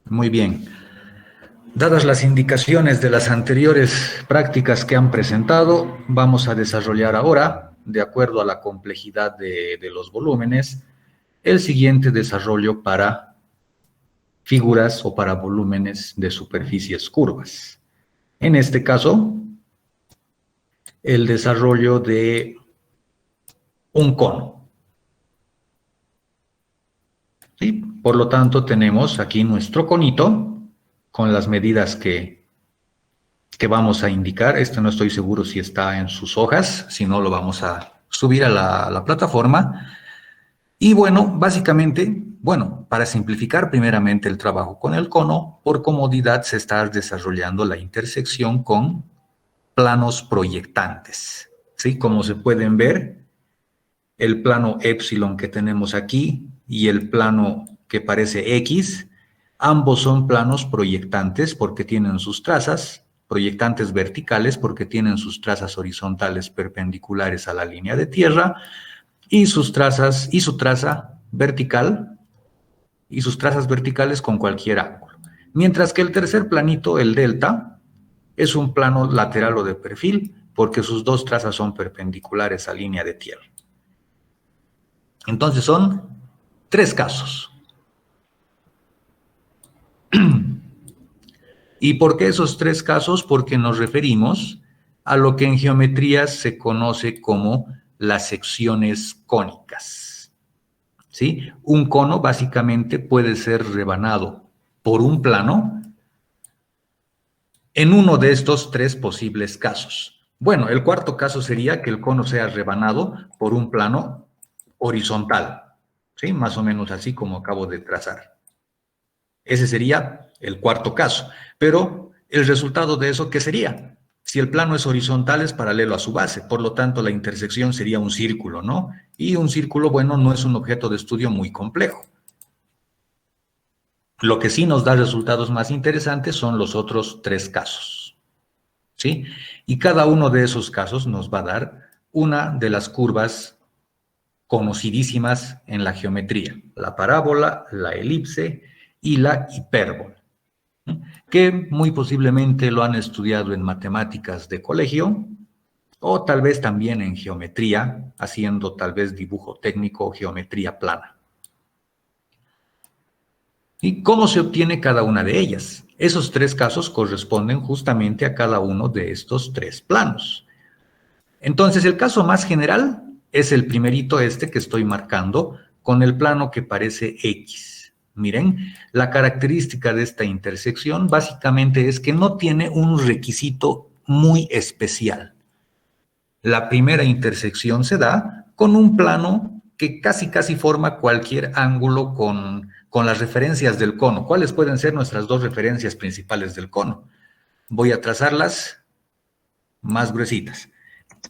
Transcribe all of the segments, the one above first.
Muy bien. Dadas las indicaciones de las anteriores prácticas que han presentado, vamos a desarrollar ahora, de acuerdo a la complejidad de los volúmenes, el siguiente desarrollo para figuras o para volúmenes de superficies curvas. En este caso, el desarrollo de un cono. ¿Sí? Por lo tanto, tenemos aquí nuestro conito con las medidas que vamos a indicar. Este no estoy seguro si está en sus hojas, si no lo vamos a subir a la plataforma. Y bueno, básicamente, para simplificar primeramente el trabajo con el cono, por comodidad se está desarrollando la intersección con planos proyectantes. ¿Sí? Como se pueden ver, el plano epsilon que tenemos aquí y el plano que parece X, ambos son planos proyectantes porque tienen sus trazas, proyectantes verticales porque tienen sus trazas horizontales perpendiculares a la línea de tierra, y sus trazas, y su traza vertical, y sus trazas verticales con cualquier ángulo. Mientras que el tercer planito, el delta, es un plano lateral o de perfil, porque sus dos trazas son perpendiculares a línea de tierra. Entonces son 3 casos. ¿Y por qué esos 3 casos? Porque nos referimos a lo que en geometría se conoce como las secciones cónicas. ¿Sí? Un cono básicamente puede ser rebanado por un plano en uno de estos 3 posibles casos. Bueno, el cuarto caso sería que el cono sea rebanado por un plano horizontal, ¿sí? Más o menos así como acabo de trazar. Ese sería el cuarto caso. Pero el resultado de eso, ¿qué sería? Si el plano es horizontal, es paralelo a su base, por lo tanto la intersección sería un círculo, ¿no? Y un círculo, no es un objeto de estudio muy complejo. Lo que sí nos da resultados más interesantes son los otros 3 casos, ¿sí? Y cada uno de esos casos nos va a dar una de las curvas conocidísimas en la geometría, la parábola, la elipse y la hipérbola, que muy posiblemente lo han estudiado en matemáticas de colegio, o tal vez también en geometría, haciendo tal vez dibujo técnico o geometría plana. ¿Y cómo se obtiene cada una de ellas? Esos 3 casos corresponden justamente a cada uno de estos 3 planos. Entonces, el caso más general es el primerito que estoy marcando con el plano que parece X. Miren, la característica de esta intersección básicamente es que no tiene un requisito muy especial. La primera intersección se da con un plano que casi forma cualquier ángulo con las referencias del cono. ¿Cuáles pueden ser nuestras 2 referencias principales del cono? Voy a trazarlas más gruesitas.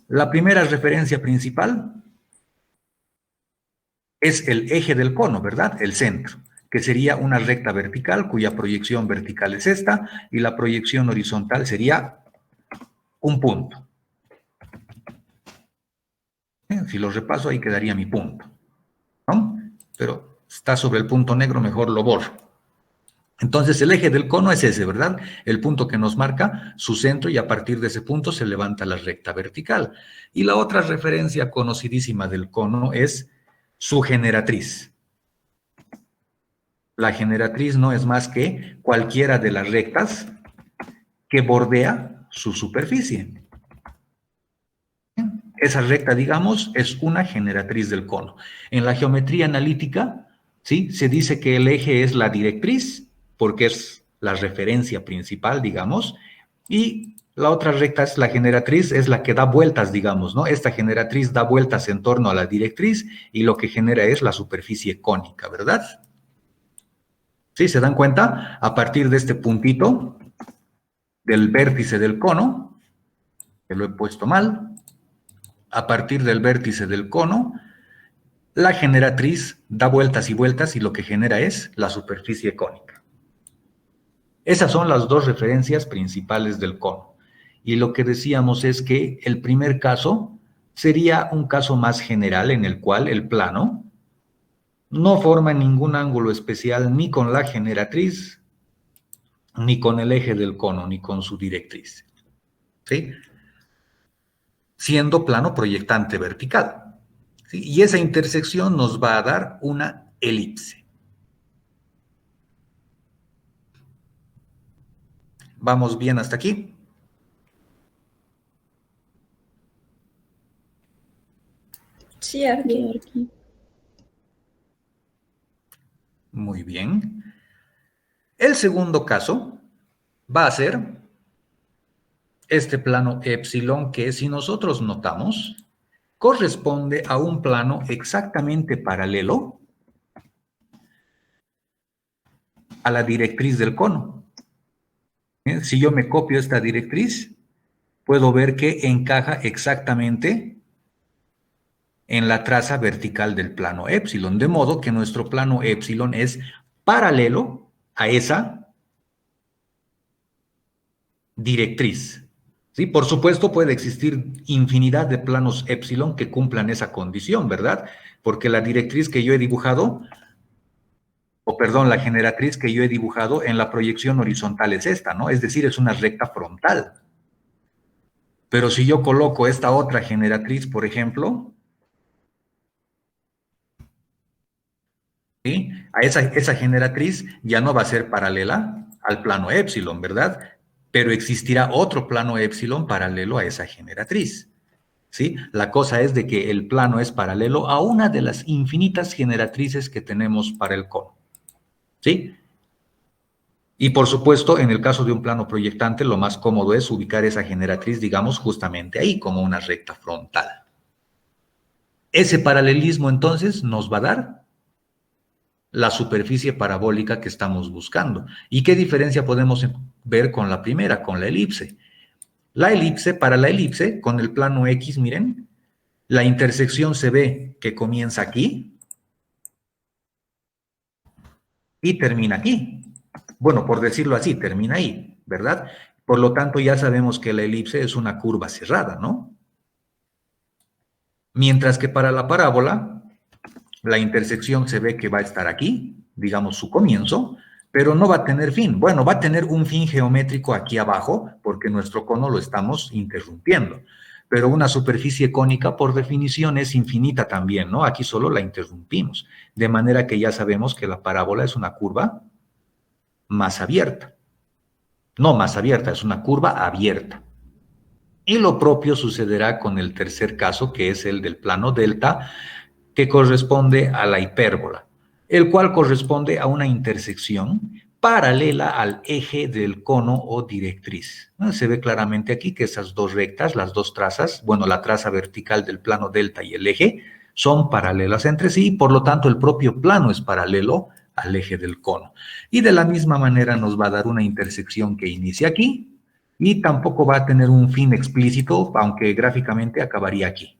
La primera referencia principal es el eje del cono, ¿verdad? El centro, que sería una recta vertical cuya proyección vertical es esta y la proyección horizontal sería un punto. Si lo repaso, ahí quedaría mi punto, ¿no? Pero está sobre el punto negro, mejor lo borro. Entonces, el eje del cono es ese, ¿verdad? El punto que nos marca su centro, y a partir de ese punto se levanta la recta vertical. Y la otra referencia conocidísima del cono es su generatriz. La generatriz no es más que cualquiera de las rectas que bordea su superficie. Esa recta, digamos, es una generatriz del cono. En la geometría analítica, ¿sí?, se dice que el eje es la directriz, porque es la referencia principal, digamos, y la otra recta es la generatriz, es la que da vueltas, digamos, ¿no? Esta generatriz da vueltas en torno a la directriz y lo que genera es la superficie cónica, ¿verdad? ¿Sí? ¿Se dan cuenta? A partir de este puntito del vértice del cono, que lo he puesto mal, a partir del vértice del cono, la generatriz da vueltas y vueltas y lo que genera es la superficie cónica. Esas son las 2 referencias principales del cono. Y lo que decíamos es que el primer caso sería un caso más general en el cual el plano no forma ningún ángulo especial ni con la generatriz, ni con el eje del cono, ni con su directriz, ¿sí? Siendo plano proyectante vertical, ¿sí? Y esa intersección nos va a dar una elipse. ¿Vamos bien hasta aquí? Sí, Arqui. Muy bien. El segundo caso va a ser este plano epsilon que, si nosotros notamos, corresponde a un plano exactamente paralelo a la directriz del cono. Si yo me copio esta directriz, puedo ver que encaja exactamente en la traza vertical del plano epsilon, de modo que nuestro plano epsilon es paralelo a esa directriz. ¿Sí? Por supuesto, puede existir infinidad de planos epsilon que cumplan esa condición, ¿verdad? Porque la directriz que yo he dibujado, o perdón, la generatriz que yo he dibujado en la proyección horizontal es esta, ¿no? Es decir, es una recta frontal. Pero si yo coloco esta otra generatriz, por ejemplo, ¿sí? A esa generatriz ya no va a ser paralela al plano epsilon, ¿verdad? Pero existirá otro plano epsilon paralelo a esa generatriz, ¿sí? La cosa es de que el plano es paralelo a una de las infinitas generatrices que tenemos para el cono, ¿sí? Y por supuesto, en el caso de un plano proyectante, lo más cómodo es ubicar esa generatriz, digamos, justamente ahí, como una recta frontal. Ese paralelismo, entonces, nos va a dar la superficie parabólica que estamos buscando. ¿Y qué diferencia podemos ver con la primera, con la elipse? La elipse, para la elipse, con el plano X, miren, la intersección se ve que comienza aquí y termina aquí. Bueno, por decirlo así, termina ahí, ¿verdad? Por lo tanto, ya sabemos que la elipse es una curva cerrada, ¿no? Mientras que para la parábola, la intersección se ve que va a estar aquí, digamos su comienzo, pero no va a tener fin. Bueno, va a tener un fin geométrico aquí abajo, porque nuestro cono lo estamos interrumpiendo. Pero una superficie cónica, por definición, es infinita también, ¿no? Aquí solo la interrumpimos. De manera que ya sabemos que la parábola es una curva más abierta. No más abierta, es una curva abierta. Y lo propio sucederá con el tercer caso, que es el del plano delta, que corresponde a la hipérbola, el cual corresponde a una intersección paralela al eje del cono o directriz. Se ve claramente aquí que esas dos rectas, las dos trazas, bueno, la traza vertical del plano delta y el eje, son paralelas entre sí y por lo tanto el propio plano es paralelo al eje del cono. Y de la misma manera nos va a dar una intersección que inicia aquí y tampoco va a tener un fin explícito, aunque gráficamente acabaría aquí.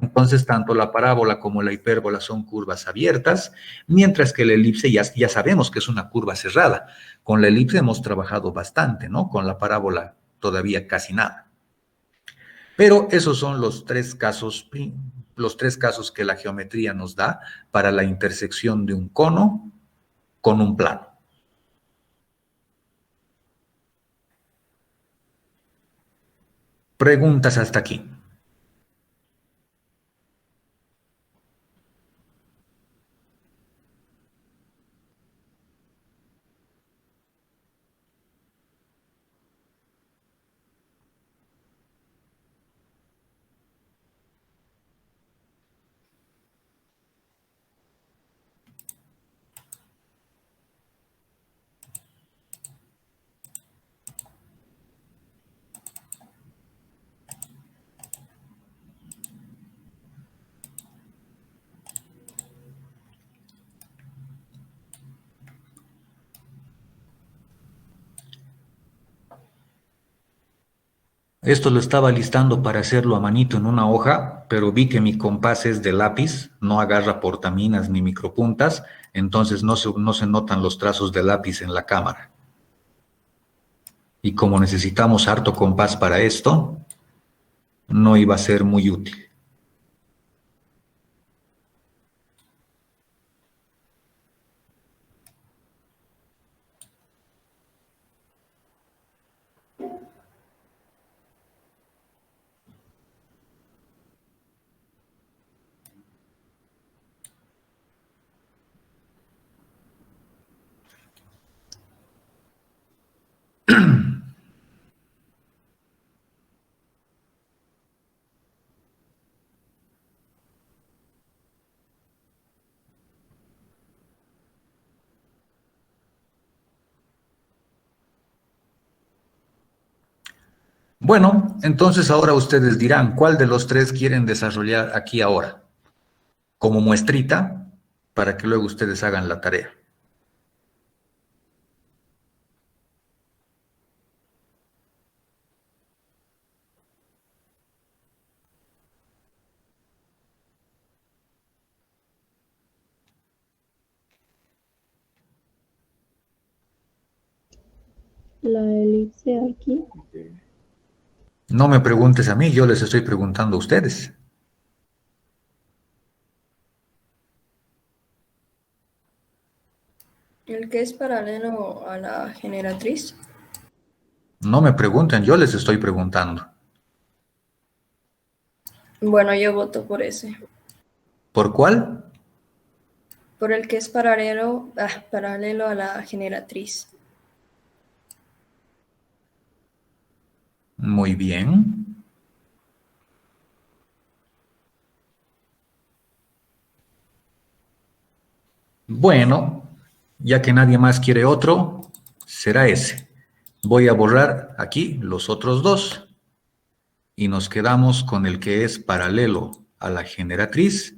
Entonces, tanto la parábola como la hipérbola son curvas abiertas, mientras que la elipse ya sabemos que es una curva cerrada. Con la elipse hemos trabajado bastante, ¿no? Con la parábola todavía casi nada. Pero esos son los tres casos que la geometría nos da para la intersección de un cono con un plano. Preguntas hasta aquí. Esto lo estaba listando para hacerlo a manito en una hoja, pero vi que mi compás es de lápiz, no agarra portaminas ni micropuntas, entonces no se notan los trazos de lápiz en la cámara. Y como necesitamos harto compás para esto, no iba a ser muy útil. Bueno, entonces ahora ustedes dirán, ¿cuál de los tres quieren desarrollar aquí ahora? Como muestrita, para que luego ustedes hagan la tarea. La elipse aquí. No me preguntes a mí, yo les estoy preguntando a ustedes. El que es paralelo a la generatriz. No me pregunten, yo les estoy preguntando. Bueno, yo voto por ese. ¿Por cuál? Por el que es paralelo a la generatriz. Muy bien. Bueno, ya que nadie más quiere otro, será ese. Voy a borrar aquí los otros dos y nos quedamos con el que es paralelo a la generatriz,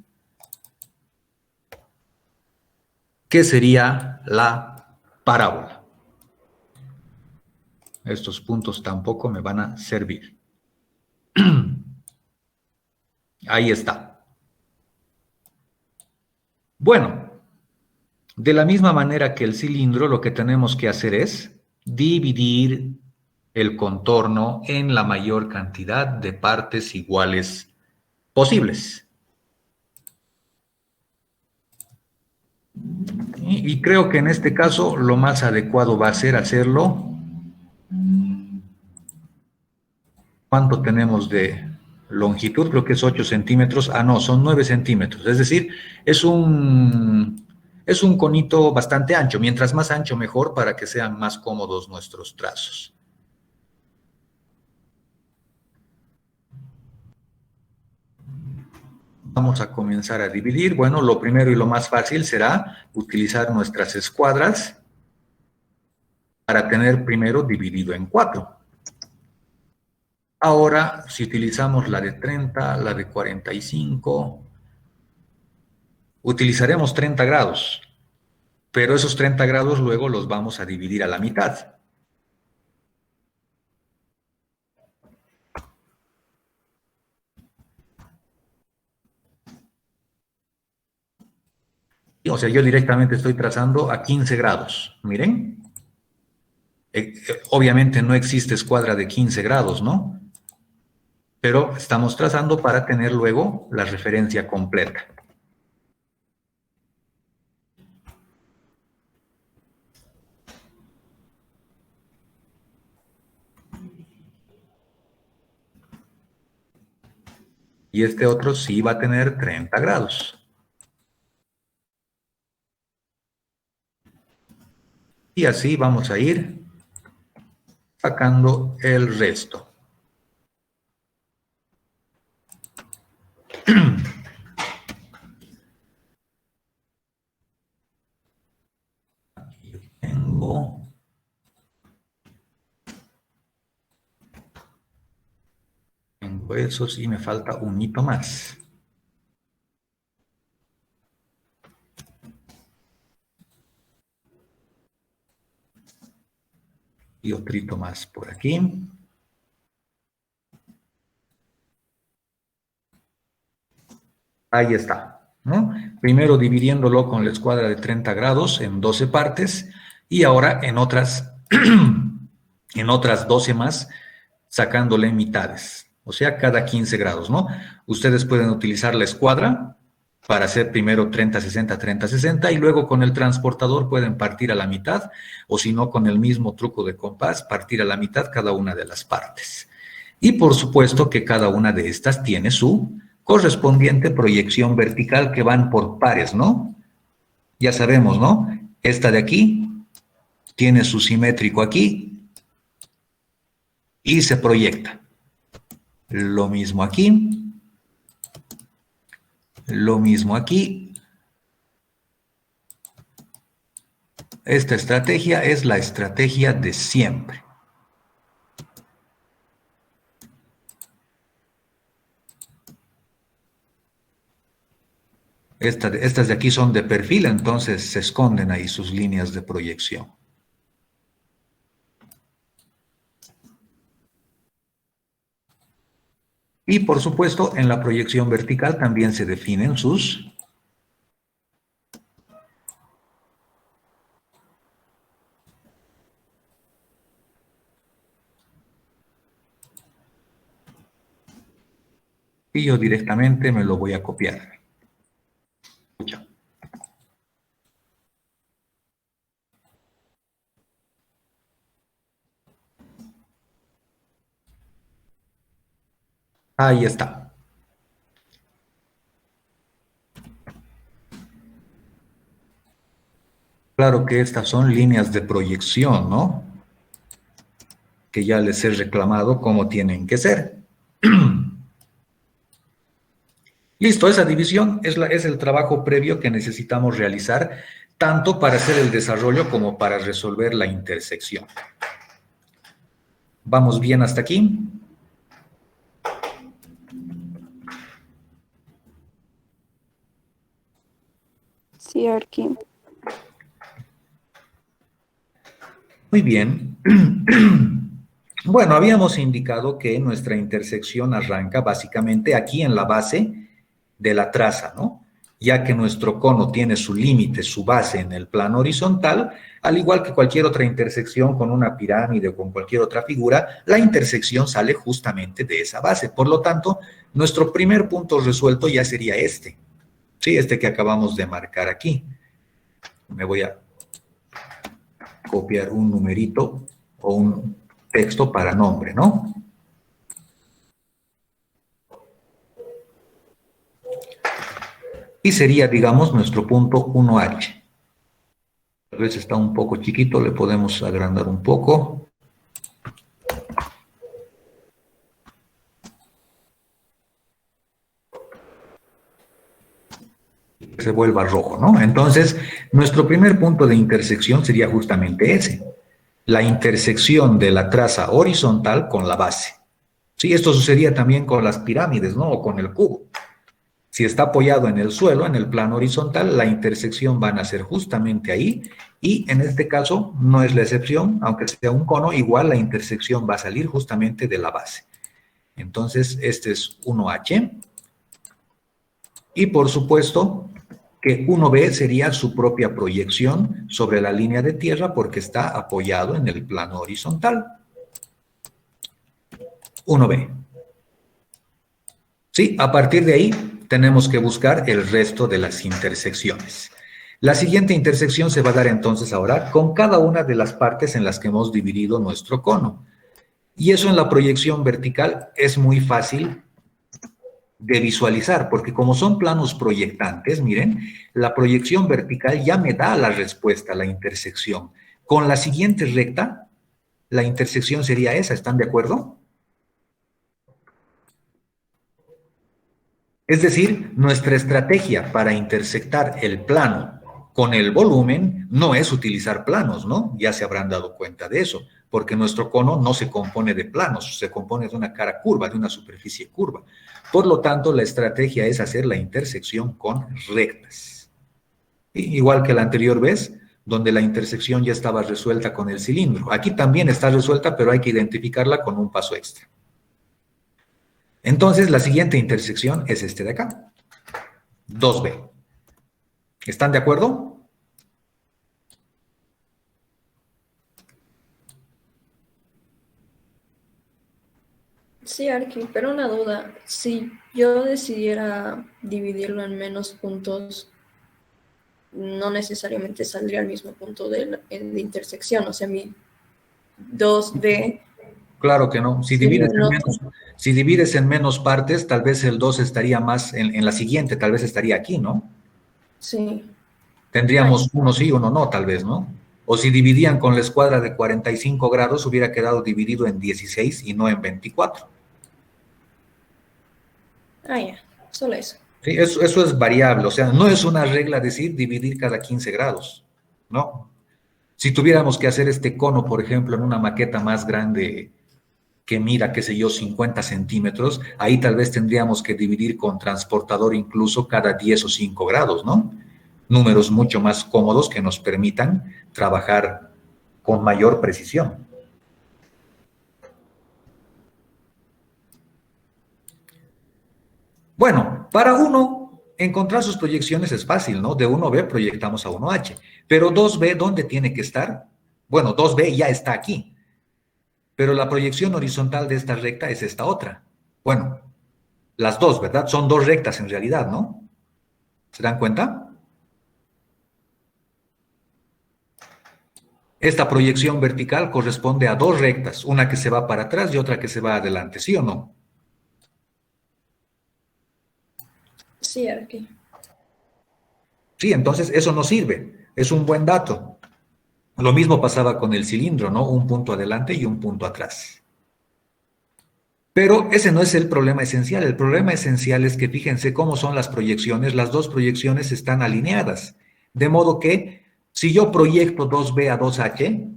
que sería la parábola. Estos puntos tampoco me van a servir. Ahí está. Bueno, de la misma manera que el cilindro, lo que tenemos que hacer es dividir el contorno en la mayor cantidad de partes iguales posibles. Y creo que en este caso lo más adecuado va a ser hacerlo. ¿Cuánto tenemos de longitud? Creo que es 8 centímetros. Ah, no, son 9 centímetros. Es decir, es un conito bastante ancho. Mientras más ancho, mejor para que sean más cómodos nuestros trazos. Vamos a comenzar a dividir. Bueno, lo primero y lo más fácil será utilizar nuestras escuadras para tener primero dividido en 4. Ahora, si utilizamos la de 30, la de 45, utilizaremos 30 grados, pero esos 30 grados luego los vamos a dividir a la mitad. O sea, yo directamente estoy trazando a 15 grados. Miren. Obviamente no existe escuadra de 15 grados, ¿no? Pero estamos trazando para tener luego la referencia completa. Y este otro sí va a tener 30 grados. Y así vamos a ir sacando el resto. Aquí tengo. Tengo esos y me falta un hito más. Y otro más por aquí. Ahí está, ¿no? Primero dividiéndolo con la escuadra de 30 grados en 12 partes y ahora en otras, en otras 12 más sacándole mitades, o sea, cada 15 grados, ¿no? Ustedes pueden utilizar la escuadra para hacer primero 30-60, 30-60 y luego con el transportador pueden partir a la mitad o si no con el mismo truco de compás, partir a la mitad cada una de las partes. Y por supuesto que cada una de estas tiene su correspondiente proyección vertical que van por pares, ¿no? Ya sabemos, ¿no? Esta de aquí tiene su simétrico aquí y se proyecta. Lo mismo aquí. Lo mismo aquí. Esta estrategia es la estrategia de siempre. Estas de aquí son de perfil, entonces se esconden ahí sus líneas de proyección. Y por supuesto, en la proyección vertical también se definen sus y yo directamente me lo voy a copiar. Escucha. Ahí está. Claro que estas son líneas de proyección, ¿no? Que ya les he reclamado cómo tienen que ser. Listo, esa división es el trabajo previo que necesitamos realizar, tanto para hacer el desarrollo como para resolver la intersección. ¿Vamos bien hasta aquí? Sí, Arqui. Muy bien. Bueno, habíamos indicado que nuestra intersección arranca básicamente aquí en la base de la traza, ¿no? Ya que nuestro cono tiene su límite, su base en el plano horizontal, al igual que cualquier otra intersección con una pirámide o con cualquier otra figura, la intersección sale justamente de esa base. Por lo tanto, nuestro primer punto resuelto ya sería este, ¿sí? Este que acabamos de marcar aquí. Me voy a copiar un numerito o un texto para nombre, ¿no? Y sería, digamos, nuestro punto 1H. Tal vez está un poco chiquito, le podemos agrandar un poco. Que se vuelva rojo, ¿no? Entonces, nuestro primer punto de intersección sería justamente ese. La intersección de la traza horizontal con la base. Sí, esto sucedía también con las pirámides, ¿no? O con el cubo. Si está apoyado en el suelo, en el plano horizontal, la intersección van a ser justamente ahí, y en este caso no es la excepción, aunque sea un cono, igual la intersección va a salir justamente de la base. Entonces, este es 1H, y por supuesto que 1B sería su propia proyección sobre la línea de tierra porque está apoyado en el plano horizontal. 1B. Sí, a partir de ahí tenemos que buscar el resto de las intersecciones. La siguiente intersección se va a dar entonces ahora con cada una de las partes en las que hemos dividido nuestro cono. Y eso en la proyección vertical es muy fácil de visualizar, porque como son planos proyectantes, miren, la proyección vertical ya me da la respuesta, la intersección. Con la siguiente recta, la intersección sería esa, ¿están de acuerdo? Es decir, nuestra estrategia para intersectar el plano con el volumen no es utilizar planos, ¿no? Ya se habrán dado cuenta de eso, porque nuestro cono no se compone de planos, se compone de una cara curva, de una superficie curva. Por lo tanto, la estrategia es hacer la intersección con rectas. Igual que la anterior vez, donde la intersección ya estaba resuelta con el cilindro. Aquí también está resuelta, pero hay que identificarla con un paso extra. Entonces, la siguiente intersección es este de acá, 2B. ¿Están de acuerdo? Sí, Arqui, pero una duda. Si yo decidiera dividirlo en menos puntos, no necesariamente saldría al mismo punto de intersección. O sea, mi 2D. Claro que no. Si sería divides en menos partes, tal vez el 2 estaría más en la siguiente, tal vez estaría aquí, ¿no? Sí. Tendríamos uno sí, uno no, tal vez, ¿no? O si dividían con la escuadra de 45 grados, hubiera quedado dividido en 16 y no en 24. Ya, solo eso. Sí, eso es variable, o sea, no es una regla decir dividir cada 15 grados, ¿no? Si tuviéramos que hacer este cono, por ejemplo, en una maqueta más grande, que mida, qué sé yo, 50 centímetros, ahí tal vez tendríamos que dividir con transportador incluso cada 10 o 5 grados, ¿no? Números mucho más cómodos que nos permitan trabajar con mayor precisión. Bueno, para 1, encontrar sus proyecciones es fácil, ¿no? De 1B proyectamos a 1H, pero 2B, ¿dónde tiene que estar? Bueno, 2B ya está aquí, pero la proyección horizontal de esta recta es esta otra. Bueno, las dos, ¿verdad? Son dos rectas en realidad, ¿no? ¿Se dan cuenta? Esta proyección vertical corresponde a dos rectas, una que se va para atrás y otra que se va adelante, ¿sí o no? Sí, Arqui. Sí, entonces eso no sirve, es un buen dato. Lo mismo pasaba con el cilindro, ¿no? Un punto adelante y un punto atrás. Pero ese no es el problema esencial. El problema esencial es que fíjense cómo son las proyecciones. Las dos proyecciones están alineadas. De modo que si yo proyecto 2B a 2H,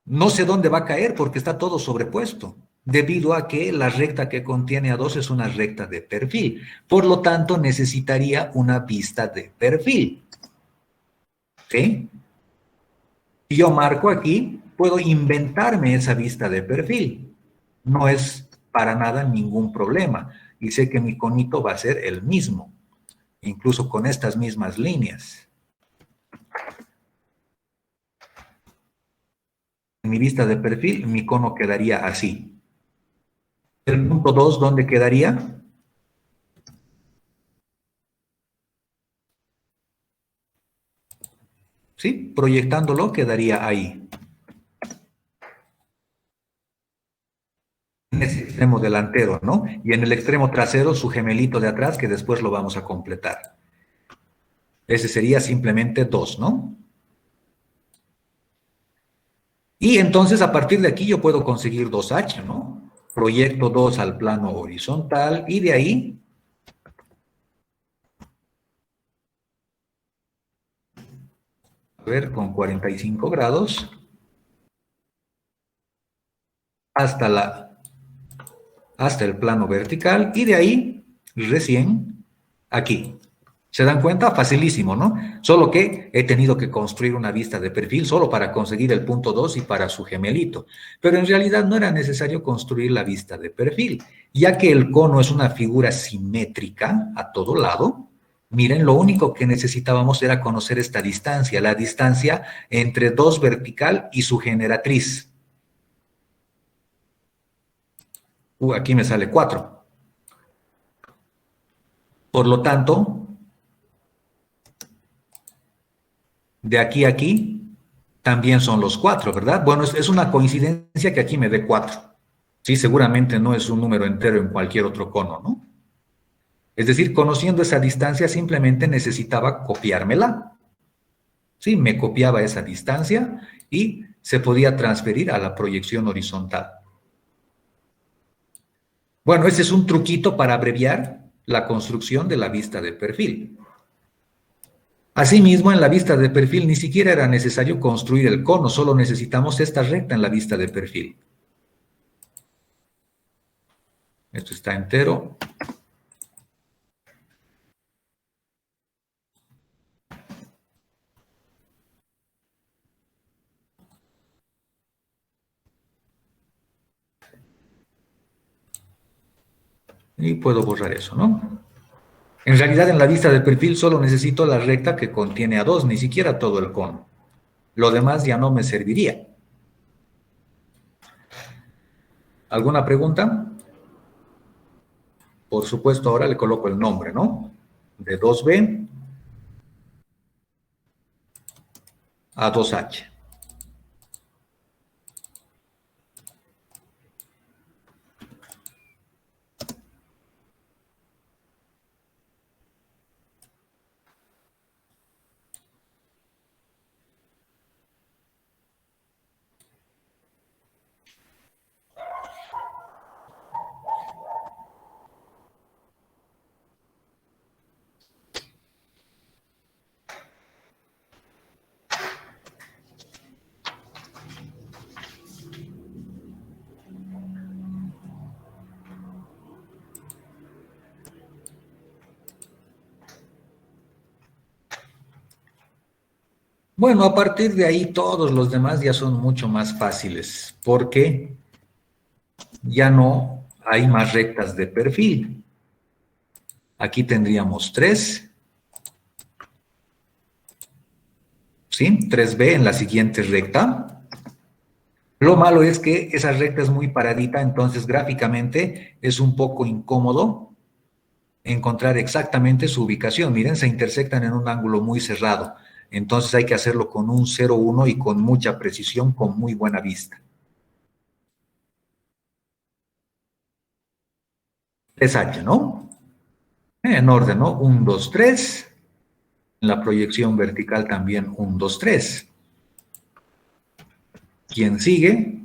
no sé dónde va a caer porque está todo sobrepuesto, debido a que la recta que contiene a 2 es una recta de perfil. Por lo tanto, necesitaría una vista de perfil. ¿Sí? Si yo marco aquí, puedo inventarme esa vista de perfil. No es para nada ningún problema. Y sé que mi conito va a ser el mismo, incluso con estas mismas líneas. En mi vista de perfil, mi cono quedaría así. El punto 2, ¿dónde quedaría? ¿Sí? Proyectándolo quedaría ahí. En ese extremo delantero, ¿no? Y en el extremo trasero su gemelito de atrás que después lo vamos a completar. Ese sería simplemente 2, ¿no? Y entonces a partir de aquí yo puedo conseguir 2H, ¿no? Proyecto 2 al plano horizontal y de ahí, a ver, con 45 grados, hasta el plano vertical y de ahí recién aquí. ¿Se dan cuenta? Facilísimo, ¿no? Solo que he tenido que construir una vista de perfil solo para conseguir el punto 2 y para su gemelito. Pero en realidad no era necesario construir la vista de perfil, ya que el cono es una figura simétrica a todo lado. Miren, lo único que necesitábamos era conocer esta distancia, la distancia entre 2 vertical y su generatriz. Aquí me sale 4. Por lo tanto, de aquí a aquí también son los 4, ¿verdad? Bueno, es una coincidencia que aquí me dé 4. Sí, seguramente no es un número entero en cualquier otro cono, ¿no? Es decir, conociendo esa distancia simplemente necesitaba copiármela. Sí, me copiaba esa distancia y se podía transferir a la proyección horizontal. Bueno, ese es un truquito para abreviar la construcción de la vista de perfil. Asimismo, en la vista de perfil ni siquiera era necesario construir el cono, solo necesitamos esta recta en la vista de perfil. Esto está entero. Y puedo borrar eso, ¿no? En realidad, en la vista de perfil solo necesito la recta que contiene a 2, ni siquiera todo el cono. Lo demás ya no me serviría. ¿Alguna pregunta? Por supuesto, ahora le coloco el nombre, ¿no? De 2B a 2H. Bueno, a partir de ahí todos los demás ya son mucho más fáciles, porque ya no hay más rectas de perfil. Aquí tendríamos 3, ¿sí? 3B en la siguiente recta. Lo malo es que esa recta es muy paradita, entonces gráficamente es un poco incómodo encontrar exactamente su ubicación. Miren, se intersectan en un ángulo muy cerrado. Entonces hay que hacerlo con un 0,1 y con mucha precisión, con muy buena vista. 3H, ¿no? En orden, ¿no? 1, 2, 3. En la proyección vertical también 1, 2, 3. ¿Quién sigue?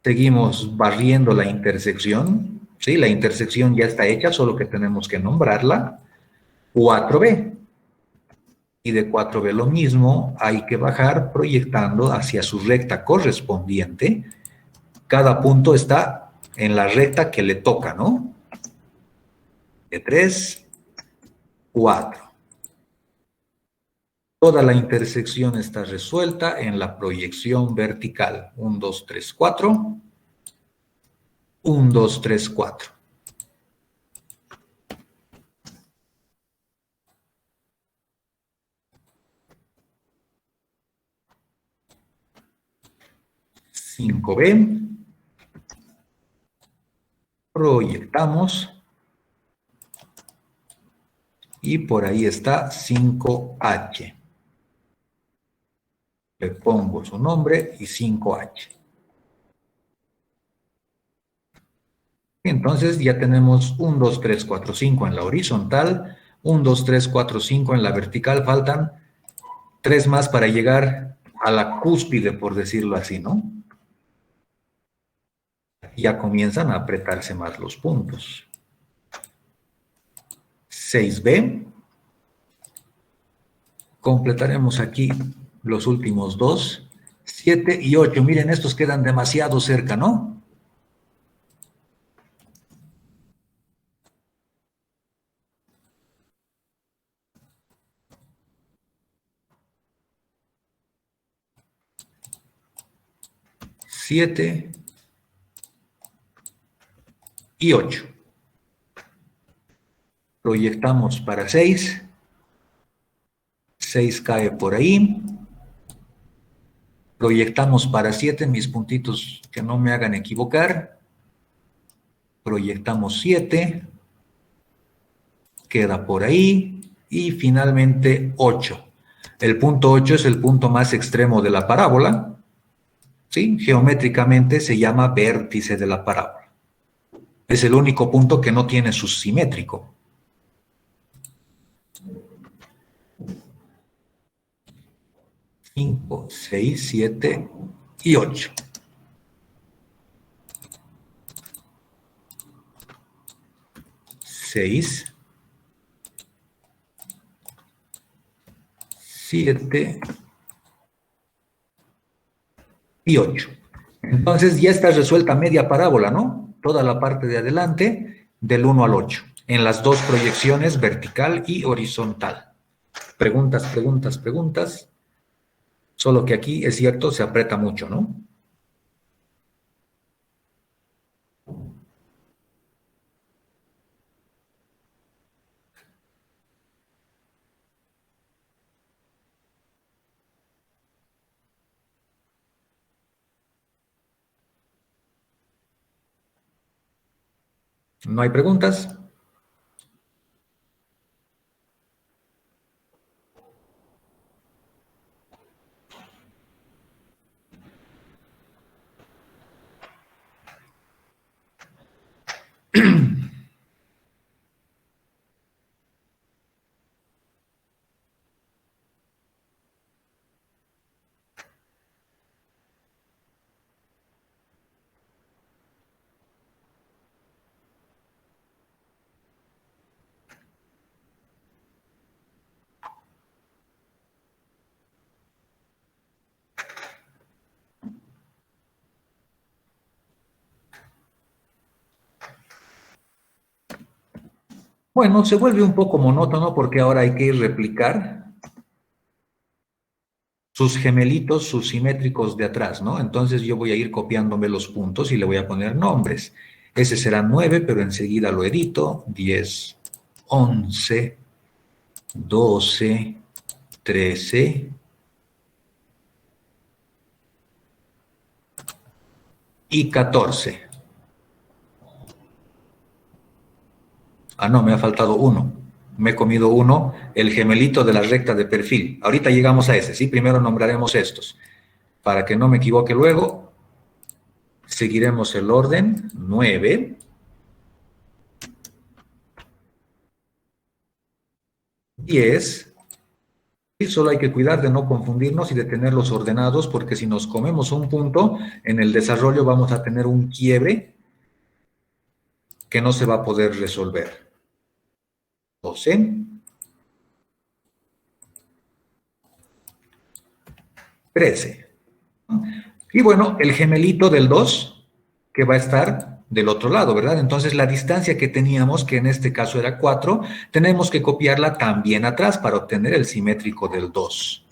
Seguimos barriendo la intersección. Sí, la intersección ya está hecha, solo que tenemos que nombrarla. 4B. Y de 4B lo mismo, hay que bajar proyectando hacia su recta correspondiente. Cada punto está en la recta que le toca, ¿no? De 3, 4. Toda la intersección está resuelta en la proyección vertical. 1, 2, 3, 4. 1, 2, 3, 4. Cinco B. Proyectamos. Y por ahí está 5H. Le pongo su nombre y 5H. Entonces ya tenemos 1, 2, 3, 4, 5 en la horizontal, 1, 2, 3, 4, 5 en la vertical. Faltan 3 más para llegar a la cúspide, por decirlo así, ¿no? Ya comienzan a apretarse más los puntos. 6B. Completaremos aquí los últimos dos. 7 y 8. Miren, estos quedan demasiado cerca, ¿no? Siete y 8. Proyectamos para 6. 6 cae por ahí. Proyectamos para 7, mis puntitos que no me hagan equivocar. Proyectamos 7. Queda por ahí. Y finalmente 8. El punto 8 es el punto más extremo de la parábola. ¿Sí? Geométricamente se llama vértice de la parábola. Es el único punto que no tiene subsimétrico. 5, 6, 7 y 8. Seis, 7 y 8. Entonces ya está resuelta media parábola, ¿no? Toda la parte de adelante del 1 al 8, en las dos proyecciones vertical y horizontal. Preguntas, preguntas, preguntas. Solo que aquí, es cierto, se aprieta mucho, ¿no? ¿No hay preguntas? Bueno, se vuelve un poco monótono porque ahora hay que replicar sus gemelitos, sus simétricos de atrás, ¿no? Entonces yo voy a ir copiándome los puntos y le voy a poner nombres. Ese será 9, pero enseguida lo edito. 10, 11, 12, 13 y 14. Ah, no, me ha faltado uno. Me he comido uno, el gemelito de la recta de perfil. Ahorita llegamos a ese, ¿sí? Primero nombraremos estos. Para que no me equivoque luego, seguiremos el orden. 9, 10. Y solo hay que cuidar de no confundirnos y de tenerlos ordenados, porque si nos comemos un punto, en el desarrollo vamos a tener un quiebre que no se va a poder resolver. 12. 13. Y bueno, el gemelito del 2, que va a estar del otro lado, ¿verdad? Entonces la distancia que teníamos, que en este caso era 4, tenemos que copiarla también atrás para obtener el simétrico del 2.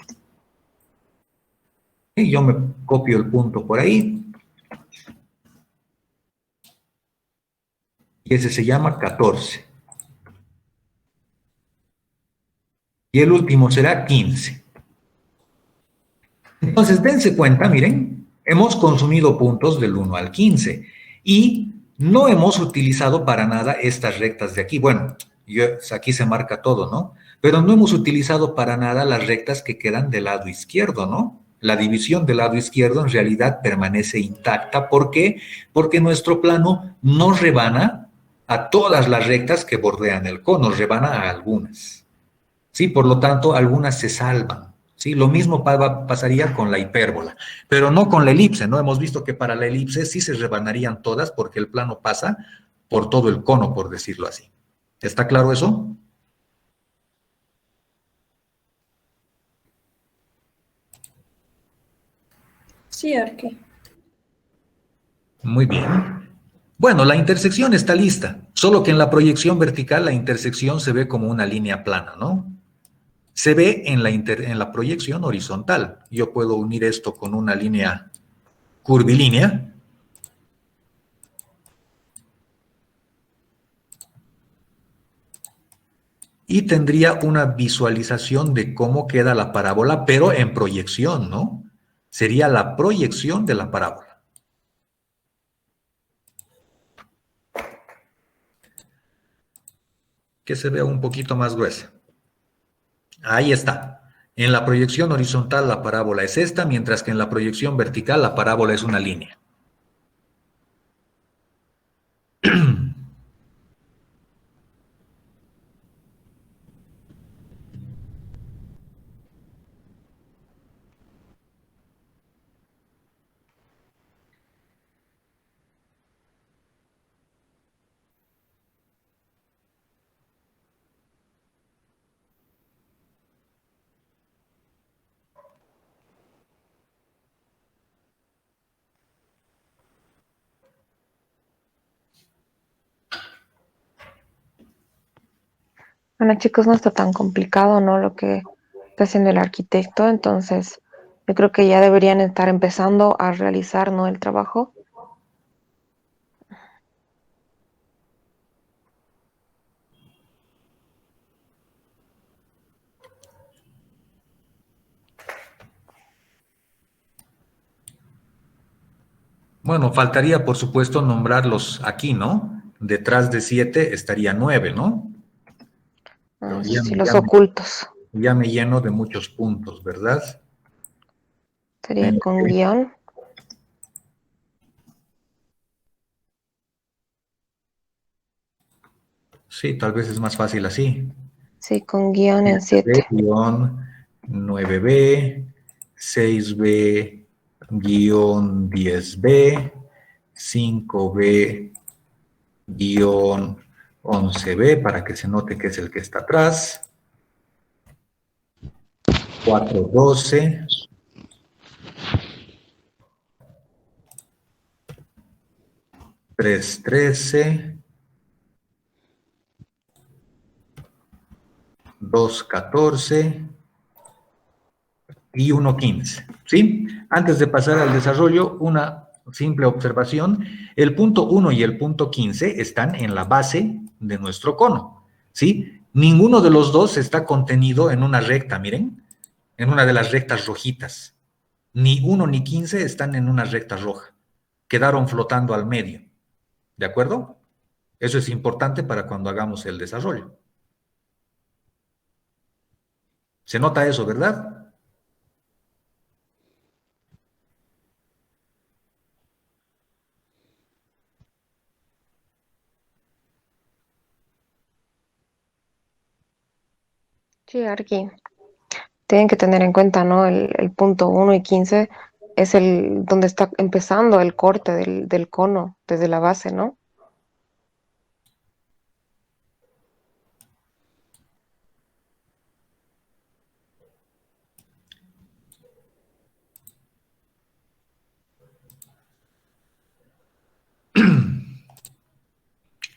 Y yo me copio el punto por ahí. Y ese se llama 14. Y el último será 15. Entonces, dense cuenta, miren, hemos consumido puntos del 1 al 15 y no hemos utilizado para nada estas rectas de aquí. Bueno, aquí se marca todo, ¿no? Pero no hemos utilizado para nada las rectas que quedan del lado izquierdo, ¿no? La división del lado izquierdo en realidad permanece intacta. ¿Por qué? Porque nuestro plano no rebana a todas las rectas que bordean el cono, rebana a algunas. ¿Sí? Por lo tanto, algunas se salvan. ¿Sí? Lo mismo pasaría con la hipérbola, pero no con la elipse, ¿no? Hemos visto que para la elipse sí se rebanarían todas porque el plano pasa por todo el cono, por decirlo así. ¿Está claro eso? Sí, Arqui. Muy bien. Bueno, la intersección está lista, solo que en la proyección vertical la intersección se ve como una línea plana, ¿no? Se ve en la proyección horizontal. Yo puedo unir esto con una línea curvilínea. Y tendría una visualización de cómo queda la parábola, pero en proyección, ¿no? Sería la proyección de la parábola. Que se vea un poquito más gruesa. Ahí está. En la proyección horizontal la parábola es esta, mientras que en la proyección vertical la parábola es una línea. Bueno, chicos, no está tan complicado, ¿no? Lo que está haciendo el arquitecto, entonces yo creo que ya deberían estar empezando a realizar, ¿no? El trabajo. Bueno, faltaría, por supuesto, nombrarlos aquí, ¿no? Detrás de 7 estaría 9, ¿no? Pero Eso sí, los ocultos. ya me lleno de muchos puntos, ¿verdad? Sería con guión. Sí, tal vez es más fácil así. Sí, con guión en 7. Guión 9B, 6B, guión 10B, 5B, guión 11B, para que se note que es el que está atrás. 412. 313. 214. y 1,15, ¿sí? Antes de pasar al desarrollo, una simple observación. El punto 1 y el punto 15 están en la base de nuestro cono, ¿sí? Ninguno de los dos está contenido en una recta, miren, en una de las rectas rojitas. Ni 1 ni 15 están en una recta roja. Quedaron flotando al medio, ¿de acuerdo? Eso es importante para cuando hagamos el desarrollo. Se nota eso, ¿verdad? Sí, Arqui. Tienen que tener en cuenta, ¿no? El punto 1 y 15 es el donde está empezando el corte del cono desde la base, ¿no?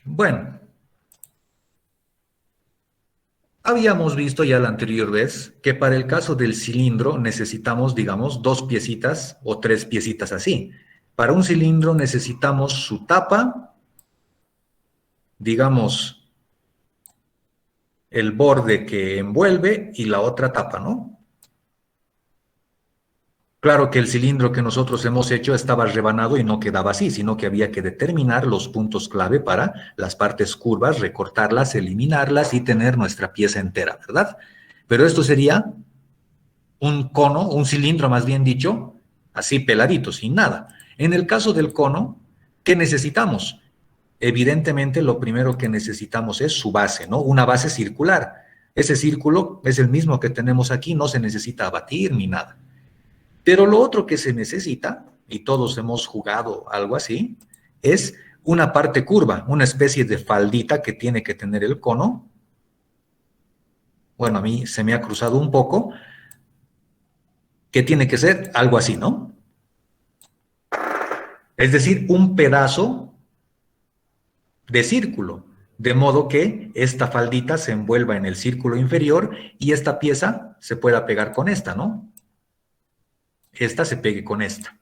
Bueno, habíamos visto ya la anterior vez que para el caso del cilindro necesitamos, digamos, 2 piecitas o 3 piecitas así. Para un cilindro necesitamos su tapa, digamos, el borde que envuelve y la otra tapa, ¿no? Claro que el cilindro que nosotros hemos hecho estaba rebanado y no quedaba así, sino que había que determinar los puntos clave para las partes curvas, recortarlas, eliminarlas y tener nuestra pieza entera, ¿verdad? Pero esto sería un cono, un cilindro más bien dicho, así peladito, sin nada. En el caso del cono, ¿qué necesitamos? Evidentemente lo primero que necesitamos es su base, ¿no? Una base circular. Ese círculo es el mismo que tenemos aquí, no se necesita abatir ni nada. Pero lo otro que se necesita, y todos hemos jugado algo así, es una parte curva, una especie de faldita que tiene que tener el cono. Bueno, a mí se me ha cruzado un poco, que tiene que ser algo así, ¿no? Es decir, un pedazo de círculo, de modo que esta faldita se envuelva en el círculo inferior y esta pieza se pueda pegar con esta, ¿no? Esta se pegue con esta.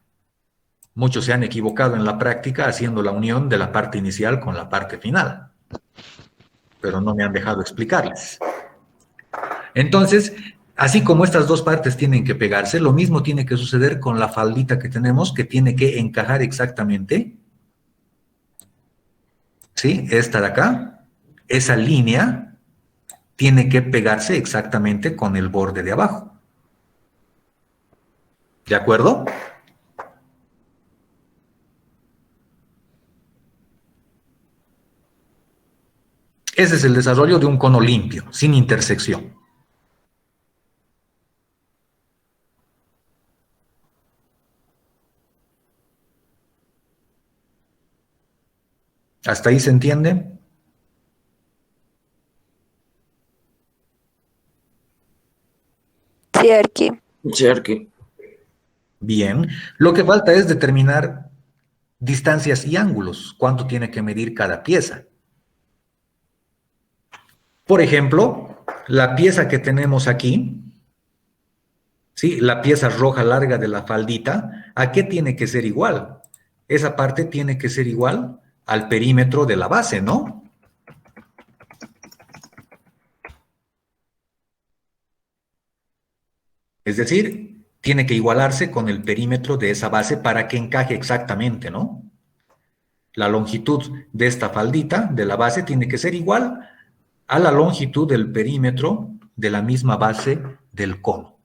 Muchos se han equivocado en la práctica haciendo la unión de la parte inicial con la parte final, pero no me han dejado explicarles. Entonces, así como estas dos partes tienen que pegarse, lo mismo tiene que suceder con la faldita que tenemos, que tiene que encajar exactamente, ¿sí? Esta de acá, esa línea tiene que pegarse exactamente con el borde de abajo. ¿De acuerdo? Ese es el desarrollo de un cono limpio, sin intersección. ¿Hasta ahí se entiende? Sí, Arqui. Sí, Arqui. Bien. Lo que falta es determinar distancias y ángulos. ¿Cuánto tiene que medir cada pieza? Por ejemplo, la pieza que tenemos aquí, ¿sí? La pieza roja larga de la faldita, ¿a qué tiene que ser igual? Esa parte tiene que ser igual al perímetro de la base, ¿no? Es decir, tiene que igualarse con el perímetro de esa base para que encaje exactamente, ¿no? La longitud de esta faldita de la base tiene que ser igual a la longitud del perímetro de la misma base del cono.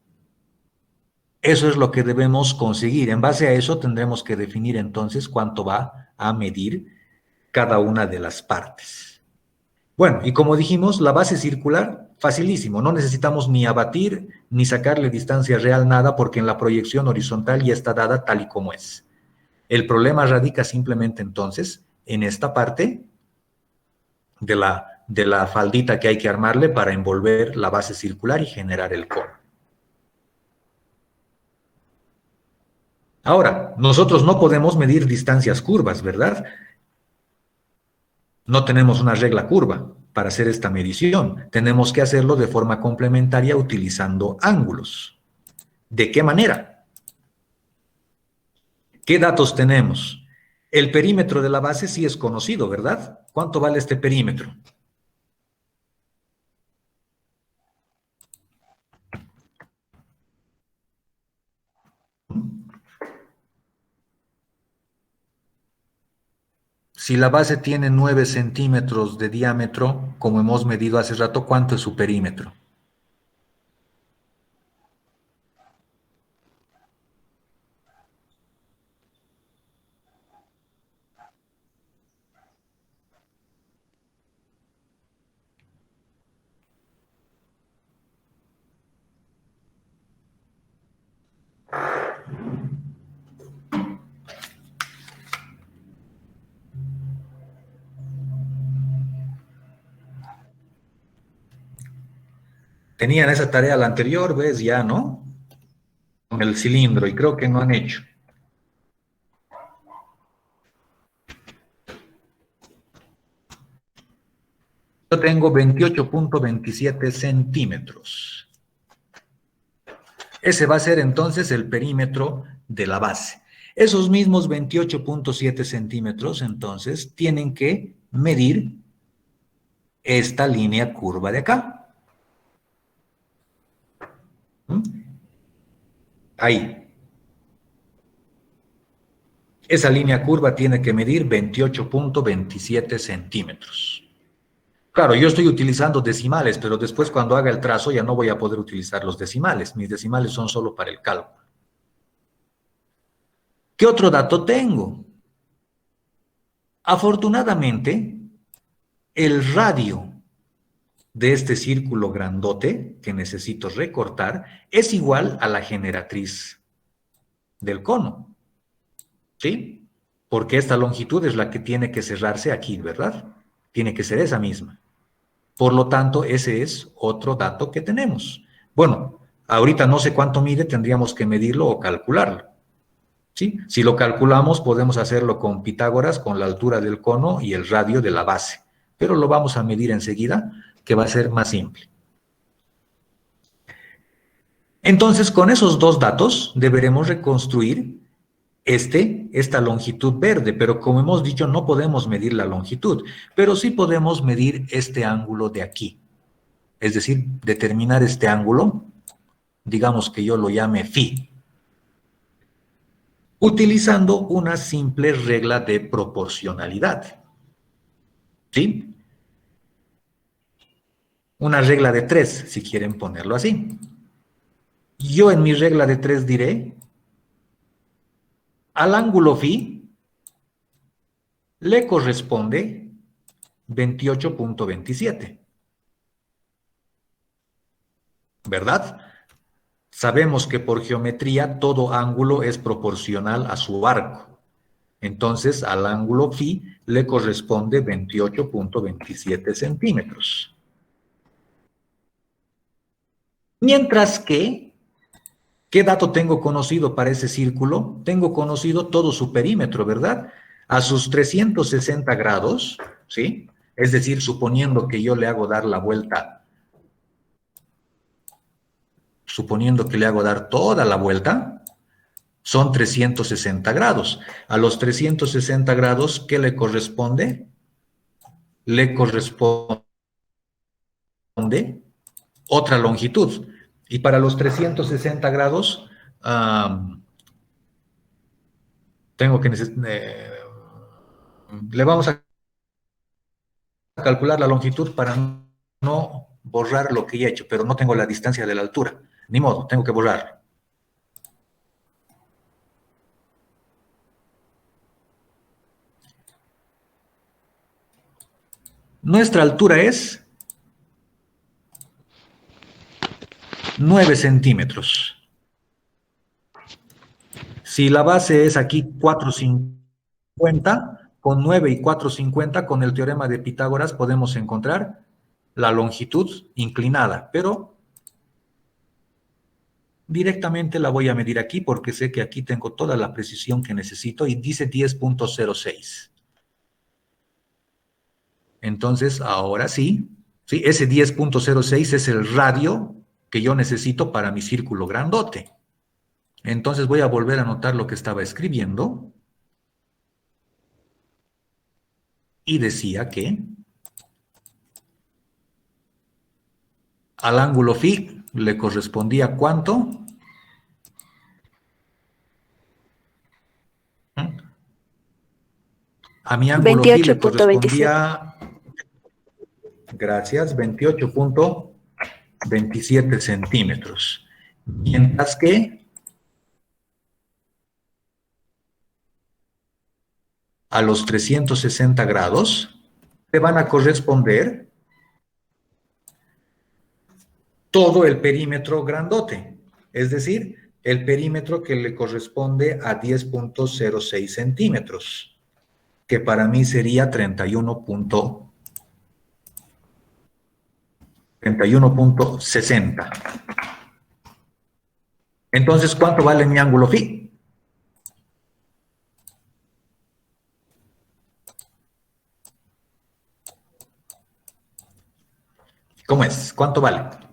Eso es lo que debemos conseguir. En base a eso tendremos que definir entonces cuánto va a medir cada una de las partes. Bueno, y como dijimos, la base circular, facilísimo. No necesitamos ni abatir ni sacarle distancia real, nada, porque en la proyección horizontal ya está dada tal y como es. El problema radica simplemente entonces en esta parte de la faldita que hay que armarle para envolver la base circular y generar el cono. Ahora, nosotros no podemos medir distancias curvas, ¿verdad? No tenemos una regla curva para hacer esta medición. Tenemos que hacerlo de forma complementaria utilizando ángulos. ¿De qué manera? ¿Qué datos tenemos? El perímetro de la base sí es conocido, ¿verdad? ¿Cuánto vale este perímetro? Si la base tiene 9 centímetros de diámetro, como hemos medido hace rato, ¿cuánto es su perímetro? Tenían esa tarea la anterior, ¿ves? Ya, ¿no? Con el cilindro, y creo que no han hecho. Yo tengo 28.27 centímetros. Ese va a ser entonces el perímetro de la base. Esos mismos 28.7 centímetros, entonces, tienen que medir esta línea curva de acá. ¿Mm? Ahí. Esa línea curva tiene que medir 28.27 centímetros. Claro, yo estoy utilizando decimales, pero después cuando haga el trazo ya no voy a poder utilizar los decimales. Mis decimales son solo para el cálculo. ¿Qué otro dato tengo? Afortunadamente, el radio de este círculo grandote que necesito recortar es igual a la generatriz del cono. ¿Sí? Porque esta longitud es la que tiene que cerrarse aquí, ¿verdad? Tiene que ser esa misma. Por lo tanto, ese es otro dato que tenemos. Bueno, ahorita no sé cuánto mide, tendríamos que medirlo o calcularlo. ¿Sí? Si lo calculamos, podemos hacerlo con Pitágoras, con la altura del cono y el radio de la base. Pero lo vamos a medir enseguida, que va a ser más simple. Entonces, con esos dos datos, deberemos reconstruir esta longitud verde, pero como hemos dicho, no podemos medir la longitud, pero sí podemos medir este ángulo de aquí. Es decir, determinar este ángulo, digamos que yo lo llame phi, utilizando una simple regla de proporcionalidad. ¿Sí? Una regla de 3, si quieren ponerlo así. Yo en mi regla de 3 diré, al ángulo phi le corresponde 28.27. ¿Verdad? Sabemos que por geometría todo ángulo es proporcional a su arco. Entonces, al ángulo phi le corresponde 28.27 centímetros. Mientras que, ¿qué dato tengo conocido para ese círculo? Tengo conocido todo su perímetro, ¿verdad? A sus 360 grados, ¿sí? Es decir, suponiendo que yo le hago dar la vuelta, suponiendo que le hago dar toda la vuelta, son 360 grados. A los 360 grados, ¿qué le corresponde? Le corresponde otra longitud. Y para los 360 grados, tengo que le vamos a calcular la longitud para no borrar lo que ya he hecho, pero no tengo la distancia de la altura. Ni modo, tengo que borrarlo. Nuestra altura es 9 centímetros. Si la base es aquí 4,50, con 9 y 4,50, con el teorema de Pitágoras podemos encontrar la longitud inclinada, pero directamente la voy a medir aquí porque sé que aquí tengo toda la precisión que necesito y dice 10.06. Entonces, ahora sí, ese 10.06 es el radio que yo necesito para mi círculo grandote, Entonces voy a volver a anotar lo que estaba escribiendo y decía que al ángulo phi le correspondía ¿cuánto? A mi ángulo phi le 28.27. correspondía, gracias, 28.27 centímetros. Mientras que a los 360 grados le van a corresponder todo el perímetro grandote, es decir, el perímetro que le corresponde a 10.06 centímetros, que para mí sería 31.60. Entonces, ¿cuánto vale mi ángulo phi? ¿Cómo es? ¿Cuánto vale?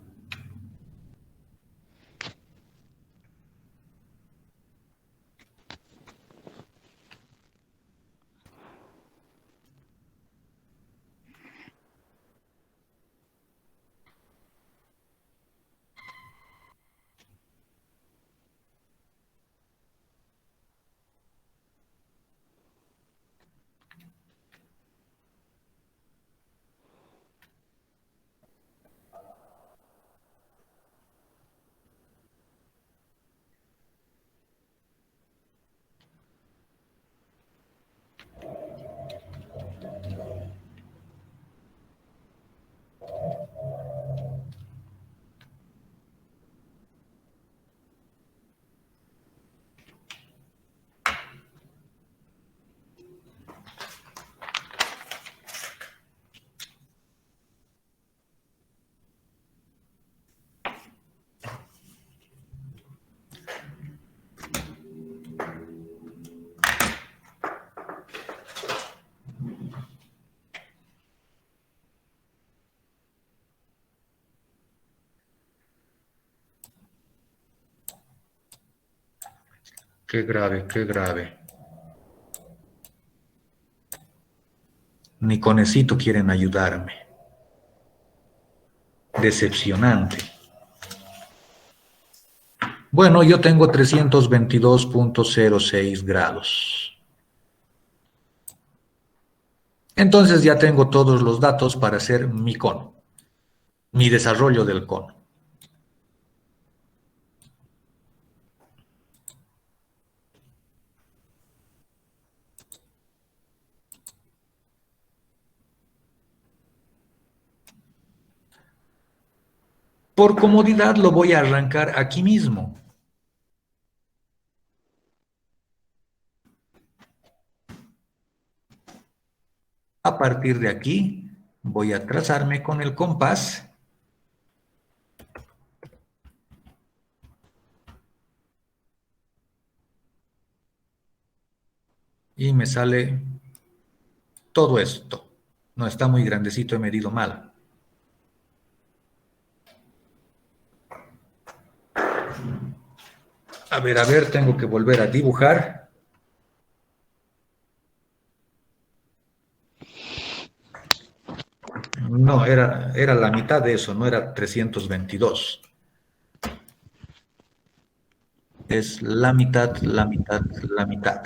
Qué grave, qué grave. Ni con esito quieren ayudarme. Decepcionante. Bueno, yo tengo 322.06 grados. Entonces ya tengo todos los datos para hacer mi cono, mi desarrollo del cono. Por comodidad lo voy a arrancar aquí mismo. A partir de aquí voy a trazarme con el compás y me sale todo esto. No está muy grandecito, he medido mal. A ver, tengo que volver a dibujar. No, era la mitad de eso, no era 322. Es la mitad, la mitad, la mitad.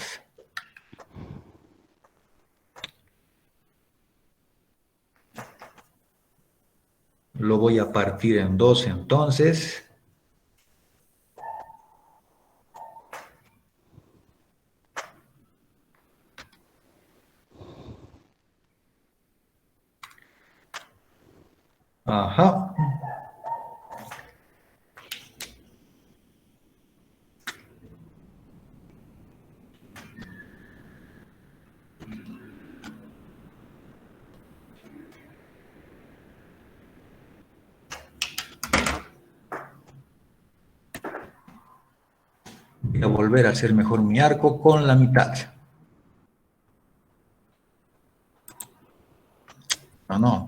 Lo voy a partir en dos entonces. Ajá. Voy a volver a hacer mejor mi arco con la mitad. No.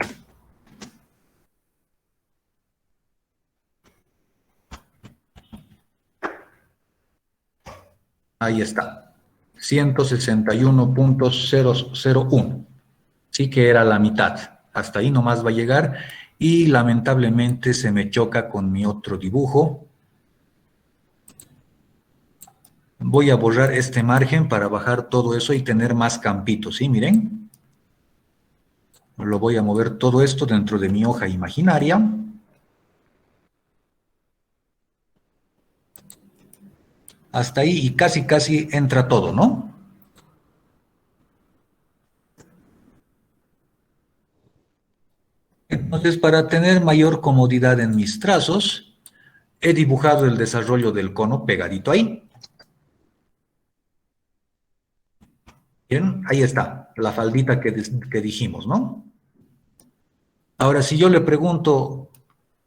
Ahí está. 161.001. Sí que era la mitad. Hasta ahí nomás va a llegar. Y lamentablemente se me choca con mi otro dibujo. Voy a borrar este margen para bajar todo eso y tener más campitos. ¿Sí? Miren. Lo voy a mover todo esto dentro de mi hoja imaginaria. Hasta ahí y casi entra todo, ¿no? Entonces, para tener mayor comodidad en mis trazos, he dibujado el desarrollo del cono pegadito ahí. Bien, ahí está, la faldita que dijimos, ¿no? Ahora, si yo le pregunto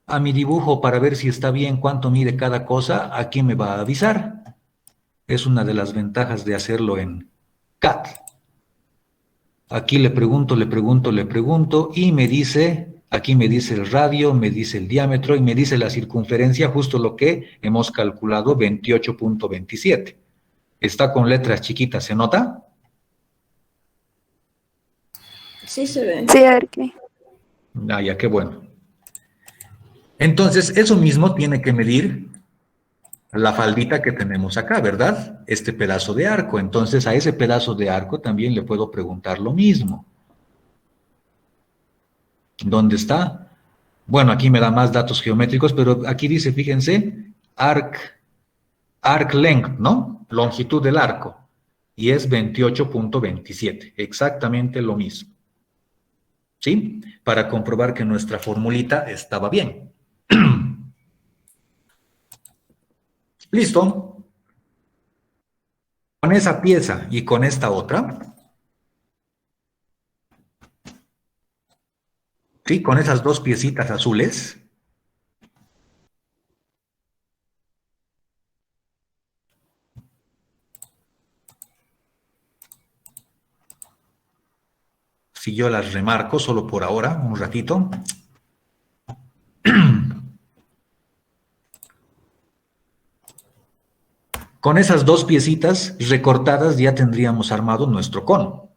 a mi dibujo para ver si está bien cuánto mide cada cosa, aquí me va a avisar. Es una de las ventajas de hacerlo en CAD. Aquí le pregunto y me dice, aquí me dice el radio, me dice el diámetro y me dice la circunferencia, justo lo que hemos calculado, 28.27. Está con letras chiquitas, ¿se nota? Sí se ve. Sí, Arqui. Ah, ya, qué bueno. Entonces, eso mismo tiene que medir la faldita que tenemos acá, ¿verdad? Este pedazo de arco. Entonces, a ese pedazo de arco también le puedo preguntar lo mismo. ¿Dónde está? Bueno, aquí me da más datos geométricos, pero aquí dice, fíjense, arc length, ¿no? Longitud del arco. Y es 28.27, exactamente lo mismo. ¿Sí? Para comprobar que nuestra formulita estaba bien. ¿Listo? Con esa pieza y con esta otra, ¿sí? Con esas dos piecitas azules, si yo las remarco solo por ahora, un ratito. Con esas dos piecitas recortadas ya tendríamos armado nuestro cono.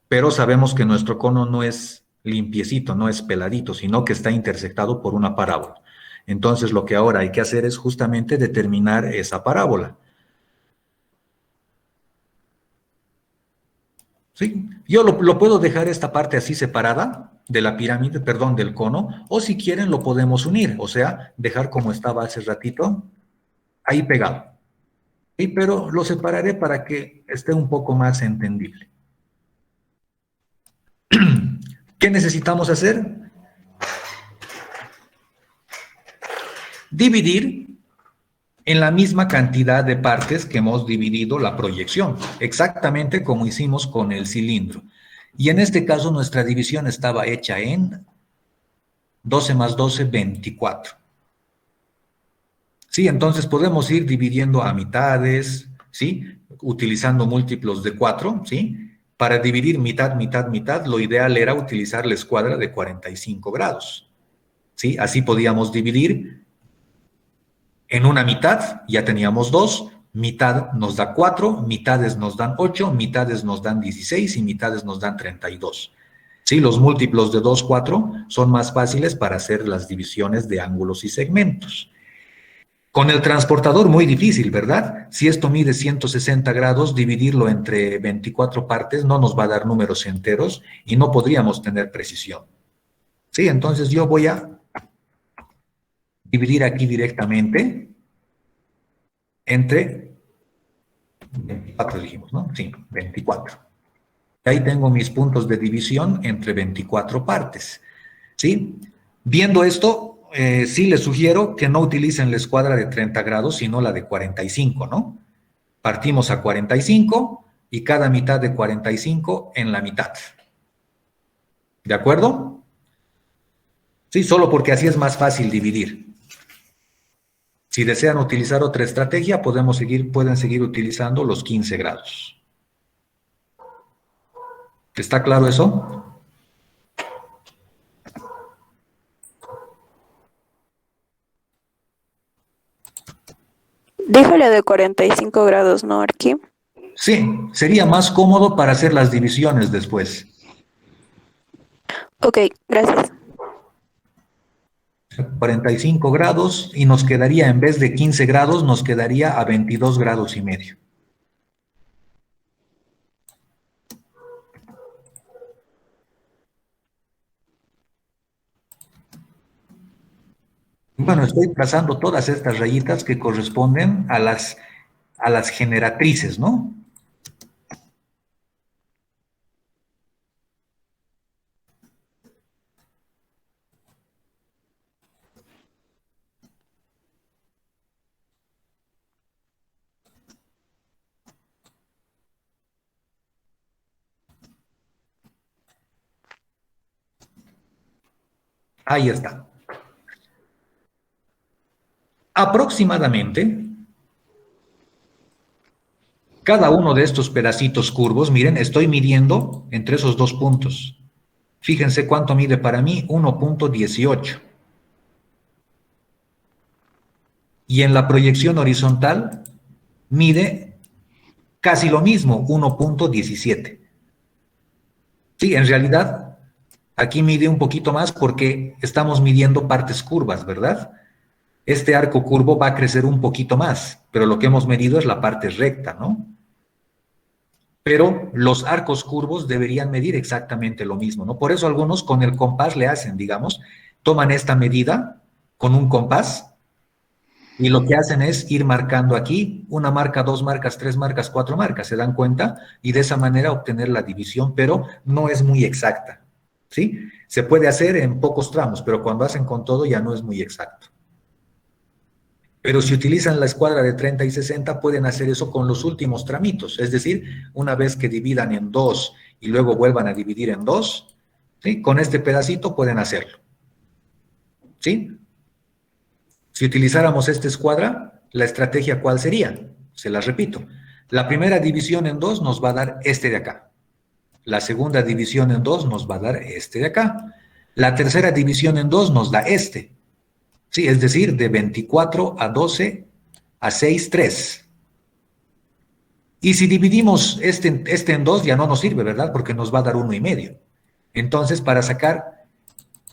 Pero sabemos que nuestro cono no es limpiecito, no es peladito, sino que está intersectado por una parábola. Entonces lo que ahora hay que hacer es justamente determinar esa parábola. ¿Sí? Yo lo puedo dejar esta parte así separada de la pirámide, perdón, del cono, o si quieren lo podemos unir, o sea, dejar como estaba hace ratito, ahí pegado. ¿Sí? Pero lo separaré para que esté un poco más entendible. ¿Qué necesitamos hacer? Dividir en la misma cantidad de partes que hemos dividido la proyección, exactamente como hicimos con el cilindro. Y en este caso nuestra división estaba hecha en 12 más 12, 24. Sí, entonces podemos ir dividiendo a mitades, ¿sí? Utilizando múltiplos de 4, ¿sí? Para dividir mitad, mitad, mitad, lo ideal era utilizar la escuadra de 45 grados, ¿sí? Así podíamos dividir en una mitad, ya teníamos 2, mitad nos da 4, mitades nos dan 8, mitades nos dan 16 y mitades nos dan 32. Sí, los múltiplos de 2, 4 son más fáciles para hacer las divisiones de ángulos y segmentos. Con el transportador muy difícil, ¿verdad? Si esto mide 160 grados, dividirlo entre 24 partes no nos va a dar números enteros y no podríamos tener precisión. Sí, entonces yo voy a dividir aquí directamente entre 24, dijimos, ¿no? Sí, 24. Ahí tengo mis puntos de división entre 24 partes, ¿sí? Viendo esto, sí les sugiero que no utilicen la escuadra de 30 grados, sino la de 45, ¿no? Partimos a 45 y cada mitad de 45 en la mitad. ¿De acuerdo? Sí, solo porque así es más fácil dividir. Si desean utilizar otra estrategia, pueden seguir utilizando los 15 grados. ¿Está claro eso? Dijo la de 45 grados, ¿no, Arqui? Sí, sería más cómodo para hacer las divisiones después. Ok, gracias. 45 grados y nos quedaría, en vez de 15 grados, nos quedaría a 22 grados y medio. Bueno, estoy trazando todas estas rayitas que corresponden a las generatrices, ¿no? Ahí está. Aproximadamente, cada uno de estos pedacitos curvos, miren, estoy midiendo entre esos dos puntos. Fíjense cuánto mide para mí, 1.18. Y en la proyección horizontal mide casi lo mismo, 1.17. Sí, en realidad, aquí mide un poquito más porque estamos midiendo partes curvas, ¿verdad? Este arco curvo va a crecer un poquito más, pero lo que hemos medido es la parte recta, ¿no? Pero los arcos curvos deberían medir exactamente lo mismo, ¿no? Por eso algunos con el compás le hacen, digamos, toman esta medida con un compás y lo que hacen es ir marcando aquí una marca, dos marcas, tres marcas, cuatro marcas, ¿se dan cuenta? Y de esa manera obtener la división, pero no es muy exacta, ¿sí? Se puede hacer en pocos tramos, pero cuando hacen con todo ya no es muy exacto. Pero si utilizan la escuadra de 30 y 60, pueden hacer eso con los últimos tramitos. Es decir, una vez que dividan en dos y luego vuelvan a dividir en dos, ¿sí? Con este pedacito pueden hacerlo. ¿Sí? Si utilizáramos esta escuadra, la estrategia, ¿cuál sería? Se las repito. La primera división en dos nos va a dar este de acá. La segunda división en dos nos va a dar este de acá. La tercera división en dos nos da este. Sí, es decir, de 24 a 12 a 6, 3. Y si dividimos este en 2, ya no nos sirve, ¿verdad? Porque nos va a dar 1,5. Entonces, para sacar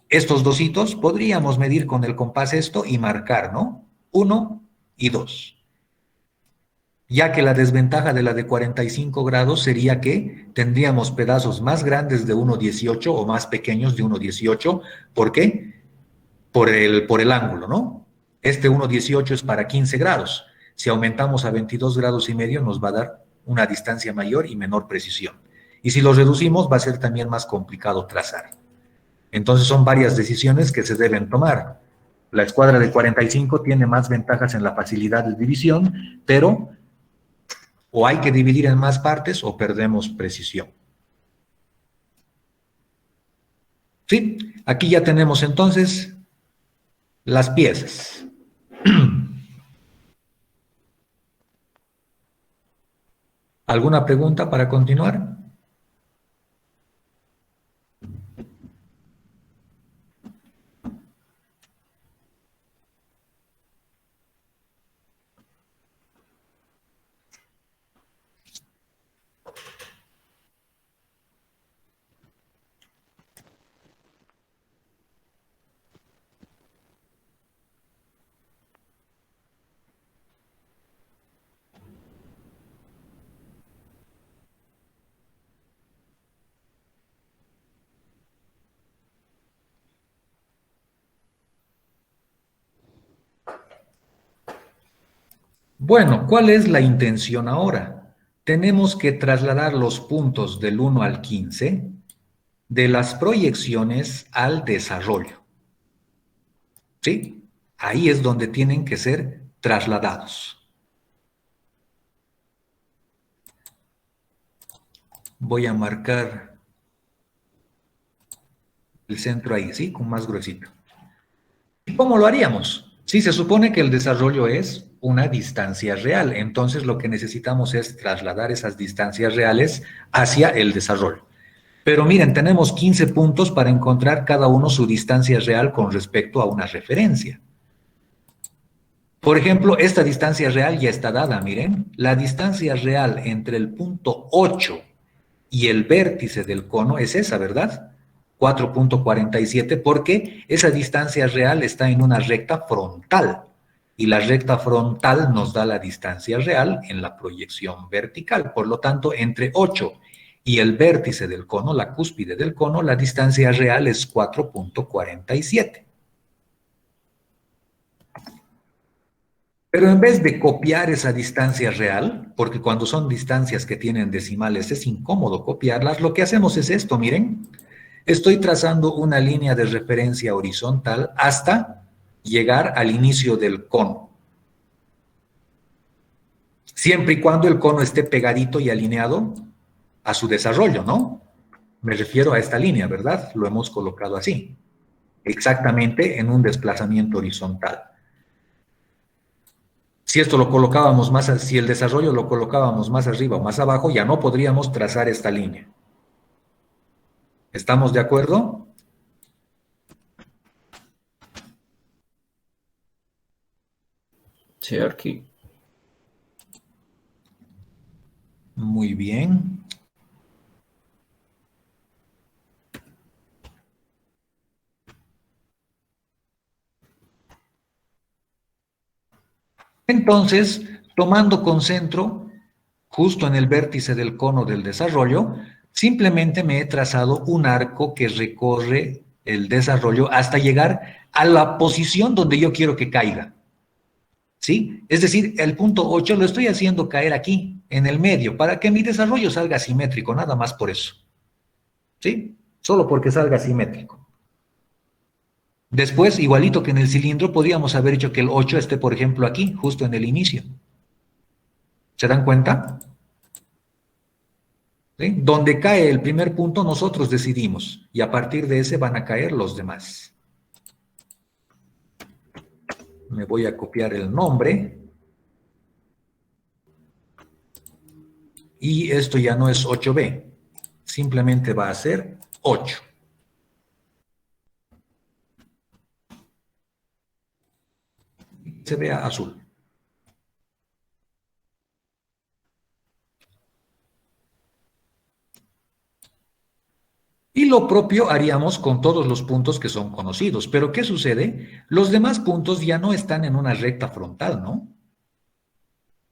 estos dositos, podríamos medir con el compás esto y marcar, ¿no? 1 y 2. Ya que la desventaja de la de 45 grados sería que tendríamos pedazos más grandes de 1,18 o más pequeños de 1,18. ¿Por qué? Por el ángulo, ¿no? Este 1,18 es para 15 grados. Si aumentamos a 22 grados y medio, nos va a dar una distancia mayor y menor precisión. Y si lo reducimos, va a ser también más complicado trazar. Entonces son varias decisiones que se deben tomar. La escuadra de 45 tiene más ventajas en la facilidad de división, pero o hay que dividir en más partes o perdemos precisión. ¿Sí? Aquí ya tenemos entonces las piezas. ¿Alguna pregunta para continuar? Bueno, ¿cuál es la intención ahora? Tenemos que trasladar los puntos del 1 al 15 de las proyecciones al desarrollo. ¿Sí? Ahí es donde tienen que ser trasladados. Voy a marcar el centro ahí, ¿sí? Con más gruesito. ¿Y cómo lo haríamos? Sí, se supone que el desarrollo es una distancia real, entonces lo que necesitamos es trasladar esas distancias reales hacia el desarrollo. Pero miren, tenemos 15 puntos para encontrar cada uno su distancia real con respecto a una referencia. Por ejemplo, esta distancia real ya está dada, miren. La distancia real entre el punto 8 y el vértice del cono es esa, ¿verdad? 4.47, porque esa distancia real está en una recta frontal. Y la recta frontal nos da la distancia real en la proyección vertical. Por lo tanto, entre 8 y el vértice del cono, la cúspide del cono, la distancia real es 4.47. Pero en vez de copiar esa distancia real, porque cuando son distancias que tienen decimales es incómodo copiarlas, lo que hacemos es esto, miren. Estoy trazando una línea de referencia horizontal hasta llegar al inicio del cono. Siempre y cuando el cono esté pegadito y alineado a su desarrollo, ¿no? Me refiero a esta línea, ¿verdad? Lo hemos colocado así, exactamente en un desplazamiento horizontal. Si esto lo colocábamos más, si el desarrollo lo colocábamos más arriba o más abajo, ya no podríamos trazar esta línea. ¿Estamos de acuerdo? Sí, Arqui. Muy bien. Entonces, tomando concentro justo en el vértice del cono del desarrollo, simplemente me he trazado un arco que recorre el desarrollo hasta llegar a la posición donde yo quiero que caiga. ¿Sí? Es decir, el punto 8 lo estoy haciendo caer aquí, en el medio, para que mi desarrollo salga simétrico, nada más por eso. ¿Sí? Solo porque salga simétrico. Después, igualito que en el cilindro, podríamos haber hecho que el 8 esté, por ejemplo, aquí, justo en el inicio. ¿Se dan cuenta? ¿Sí? Donde cae el primer punto, nosotros decidimos, y a partir de ese van a caer los demás. Me voy a copiar el nombre. Y esto ya no es 8B, simplemente va a ser 8. Se vea azul. Y lo propio haríamos con todos los puntos que son conocidos. Pero ¿qué sucede? Los demás puntos ya no están en una recta frontal, ¿no?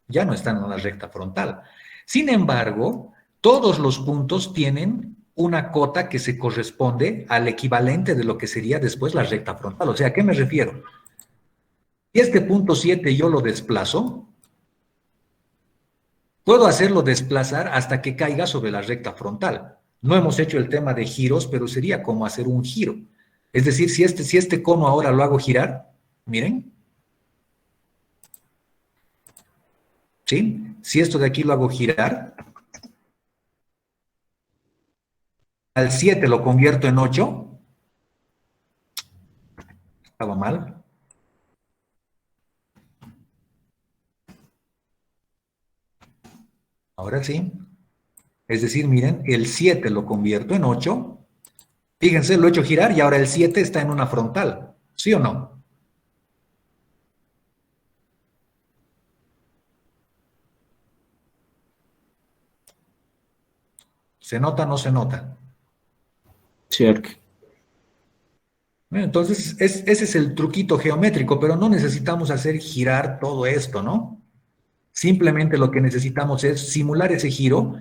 Ya no están en una recta frontal. Sin embargo, todos los puntos tienen una cota que se corresponde al equivalente de lo que sería después la recta frontal. O sea, ¿a qué me refiero? Si este punto 7 yo lo desplazo, puedo hacerlo desplazar hasta que caiga sobre la recta frontal. No hemos hecho el tema de giros, pero sería como hacer un giro. Es decir, si este cono ahora lo hago girar, miren. ¿Sí? Si esto de aquí lo hago girar, al 7 lo convierto en 8. Estaba mal. Ahora sí. Es decir, miren, el 7 lo convierto en 8. Fíjense, lo he hecho girar y ahora el 7 está en una frontal. ¿Sí o no? ¿Se nota o no se nota? Sí, Arqui. Bueno, entonces, ese es el truquito geométrico, pero no necesitamos hacer girar todo esto, ¿no? Simplemente lo que necesitamos es simular ese giro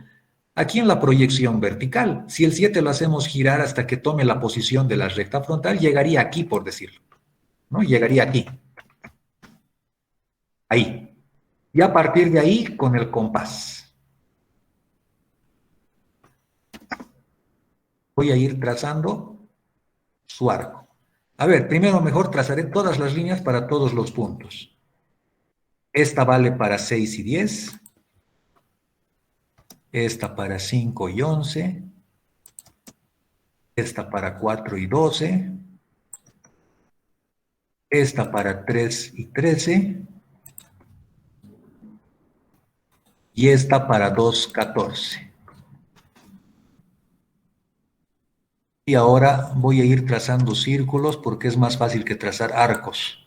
aquí en la proyección vertical. Si el 7 lo hacemos girar hasta que tome la posición de la recta frontal, llegaría aquí, por decirlo, ¿no? Llegaría aquí. Ahí. Y a partir de ahí, con el compás. Voy a ir trazando su arco. A ver, primero mejor trazaré todas las líneas para todos los puntos. Esta vale para 6 y 10. Esta para 5 y 11. Esta para 4 y 12. Esta para 3 y 13. Y esta para 2, 14. Y ahora voy a ir trazando círculos porque es más fácil que trazar arcos.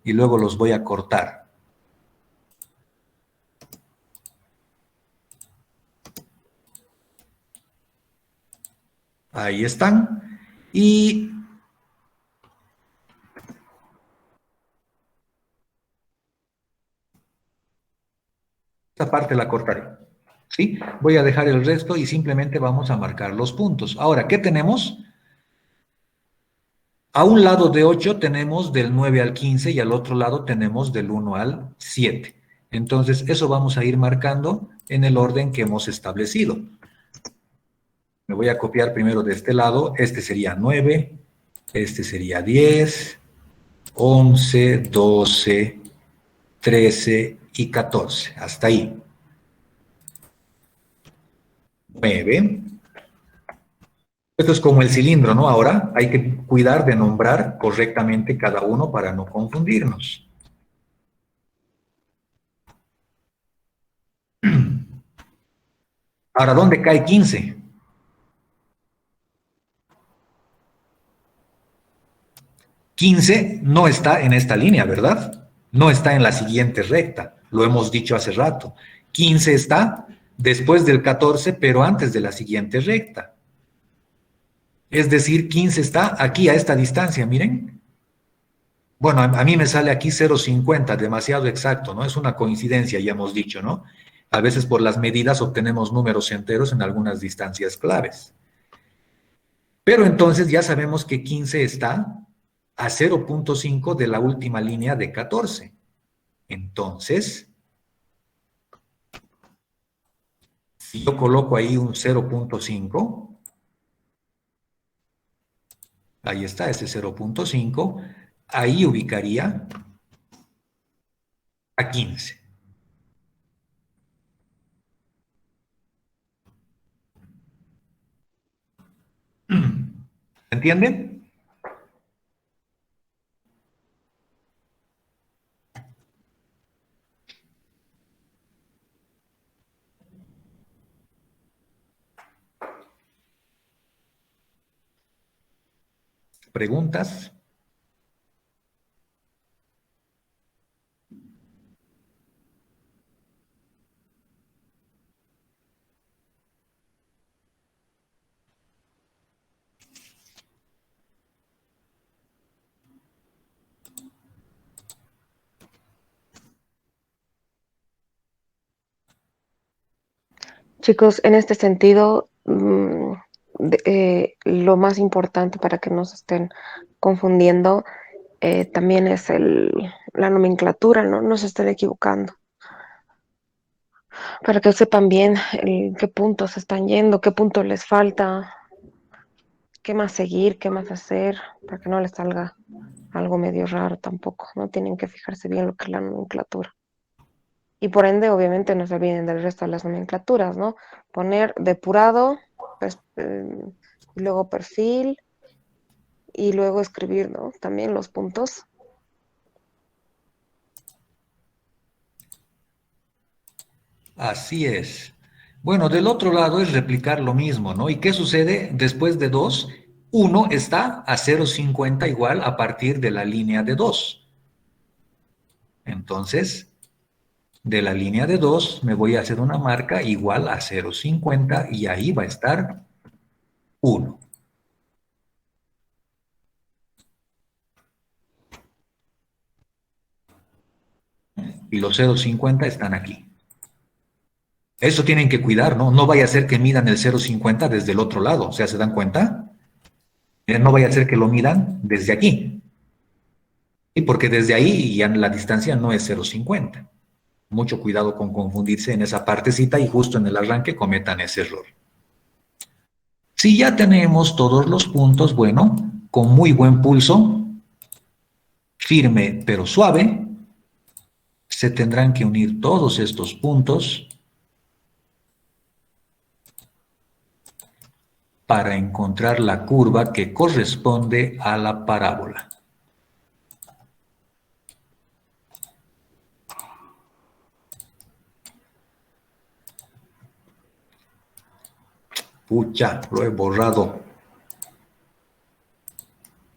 Y luego los voy a cortar. Ahí están. Y esta parte la cortaré. ¿Sí? Voy a dejar el resto y simplemente vamos a marcar los puntos. Ahora, ¿qué tenemos? A un lado de 8 tenemos del 9 al 15 y al otro lado tenemos del 1 al 7. Entonces, eso vamos a ir marcando en el orden que hemos establecido. Me voy a copiar primero de este lado. Este sería 9, este sería 10, 11, 12, 13 y 14. Hasta ahí. 9. Esto es como el cilindro, ¿no? Ahora hay que cuidar de nombrar correctamente cada uno para no confundirnos. Ahora, ¿dónde cae 15? 15 no está en esta línea, ¿verdad? No está en la siguiente recta, lo hemos dicho hace rato. 15 está después del 14, pero antes de la siguiente recta. Es decir, 15 está aquí a esta distancia, miren. Bueno, a mí me sale aquí 0,50, demasiado exacto, ¿no? Es una coincidencia, ya hemos dicho, ¿no? A veces por las medidas obtenemos números enteros en algunas distancias claves. Pero entonces ya sabemos que 15 está a 0,5 de la última línea de 14. Entonces, si yo coloco ahí un 0,5, ahí está ese 0,5, ahí ubicaría a 15. ¿Entienden? ¿Preguntas? Chicos, en este sentido, lo más importante para que no se estén confundiendo también es la nomenclatura, ¿no? No se estén equivocando. Para que sepan bien qué puntos están yendo, qué punto les falta, qué más seguir, qué más hacer, para que no les salga algo medio raro tampoco, ¿no? Tienen que fijarse bien lo que es la nomenclatura. Y por ende, obviamente, no se olviden del resto de las nomenclaturas, ¿no? Poner depurado, pues, y luego perfil, y luego escribir, ¿no? También los puntos. Así es. Bueno, del otro lado es replicar lo mismo, ¿no? ¿Y qué sucede después de 2? 1 está a 0,50 igual a partir de la línea de 2. Entonces, de la línea de 2 me voy a hacer una marca igual a 0,50 y ahí va a estar 1. Y los 0,50 están aquí. Eso tienen que cuidar, ¿no? No vaya a ser que midan el 0,50 desde el otro lado. O sea, ¿se dan cuenta? No vaya a ser que lo midan desde aquí. Y porque desde ahí ya la distancia no es 0,50. Mucho cuidado con confundirse en esa partecita y justo en el arranque cometan ese error. Si ya tenemos todos los puntos, bueno, con muy buen pulso, firme pero suave, se tendrán que unir todos estos puntos para encontrar la curva que corresponde a la parábola. Pucha, lo he borrado.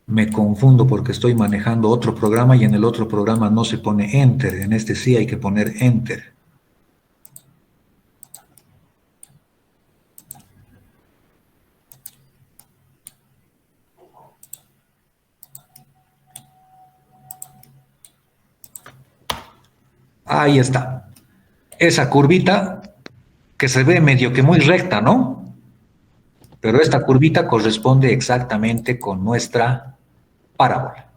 Me confundo porque estoy manejando otro programa y en el otro programa no se pone Enter. En este sí hay que poner Enter. Ahí está. Esa curvita que se ve medio que muy recta, ¿no? Pero esta curvita corresponde exactamente con nuestra parábola.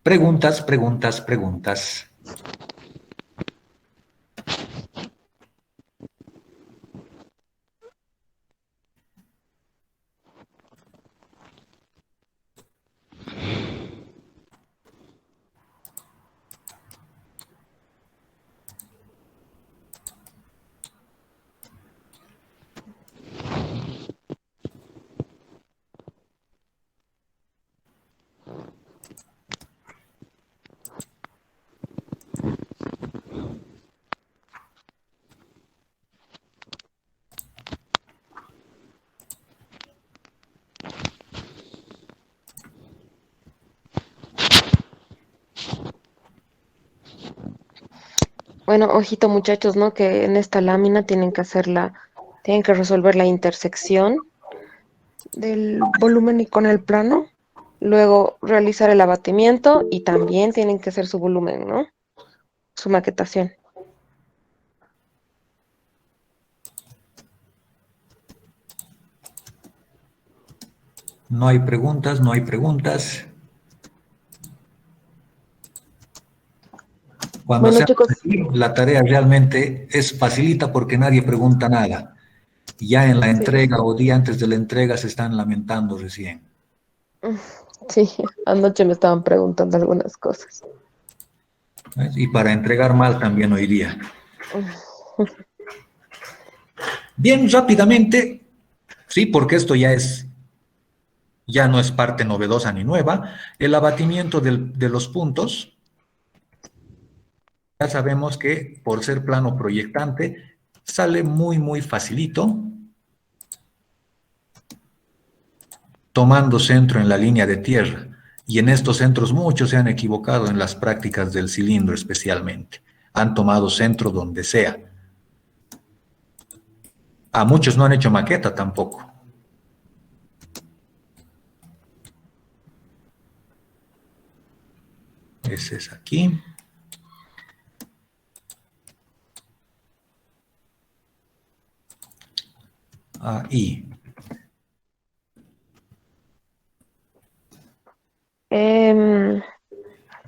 Preguntas, preguntas, preguntas. Bueno, ojito muchachos, ¿no? Que en esta lámina tienen que resolver la intersección del volumen y con el plano, luego realizar el abatimiento y también tienen que hacer su volumen, ¿no? Su maquetación. No hay preguntas, no hay preguntas. Cuando Bueno, hacemos chicos, así, la tarea realmente es facilita porque nadie pregunta nada. Ya en la sí, entrega o día antes de la entrega se están lamentando recién. sí, anoche me estaban preguntando algunas cosas. ¿Ves? Y para entregar mal también hoy día. Bien, rápidamente, sí, porque esto ya no es parte novedosa ni nueva. El abatimiento de los puntos, ya sabemos que por ser plano proyectante, sale muy, muy facilito, tomando centro en la línea de tierra. Y en estos centros muchos se han equivocado en las prácticas del cilindro especialmente. Han tomado centro donde sea. A muchos no han hecho maqueta tampoco. Ese es aquí. Ahí. Em,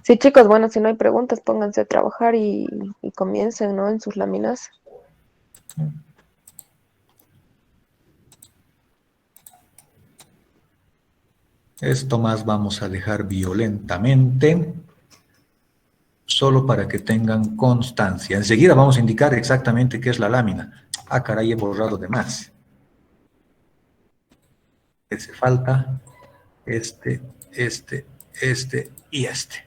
sí, chicos, bueno, si no hay preguntas, pónganse a trabajar y comiencen, ¿no? En sus láminas. Esto más vamos a dejar violentamente, solo para que tengan constancia. Enseguida vamos a indicar exactamente qué es la lámina. Ah, caray, he borrado de más. Hace falta este, este y este.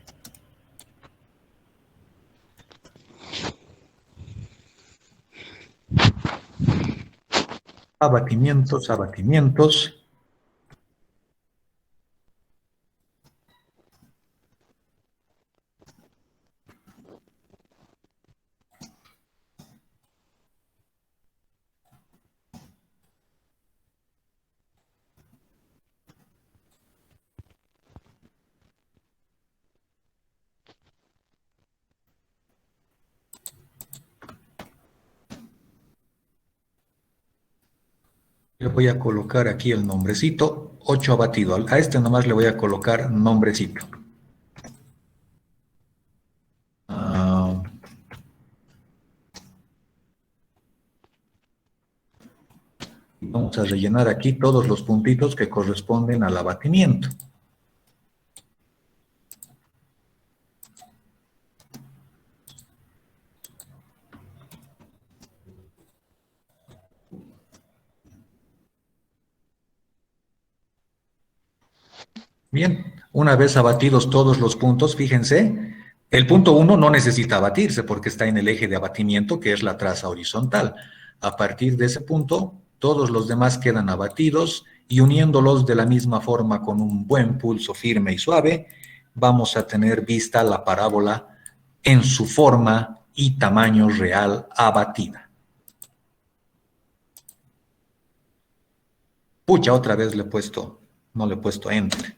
Abatimientos, abatimientos. Le voy a colocar aquí el nombrecito, 8 abatido. A este nomás le voy a colocar nombrecito. Ah, vamos a rellenar aquí todos los puntitos que corresponden al abatimiento. Bien, una vez abatidos todos los puntos, fíjense, el punto 1 no necesita abatirse porque está en el eje de abatimiento, que es la traza horizontal. A partir de ese punto, todos los demás quedan abatidos y uniéndolos de la misma forma con un buen pulso firme y suave, vamos a tener vista la parábola en su forma y tamaño real abatida. Pucha, otra vez no le he puesto enter.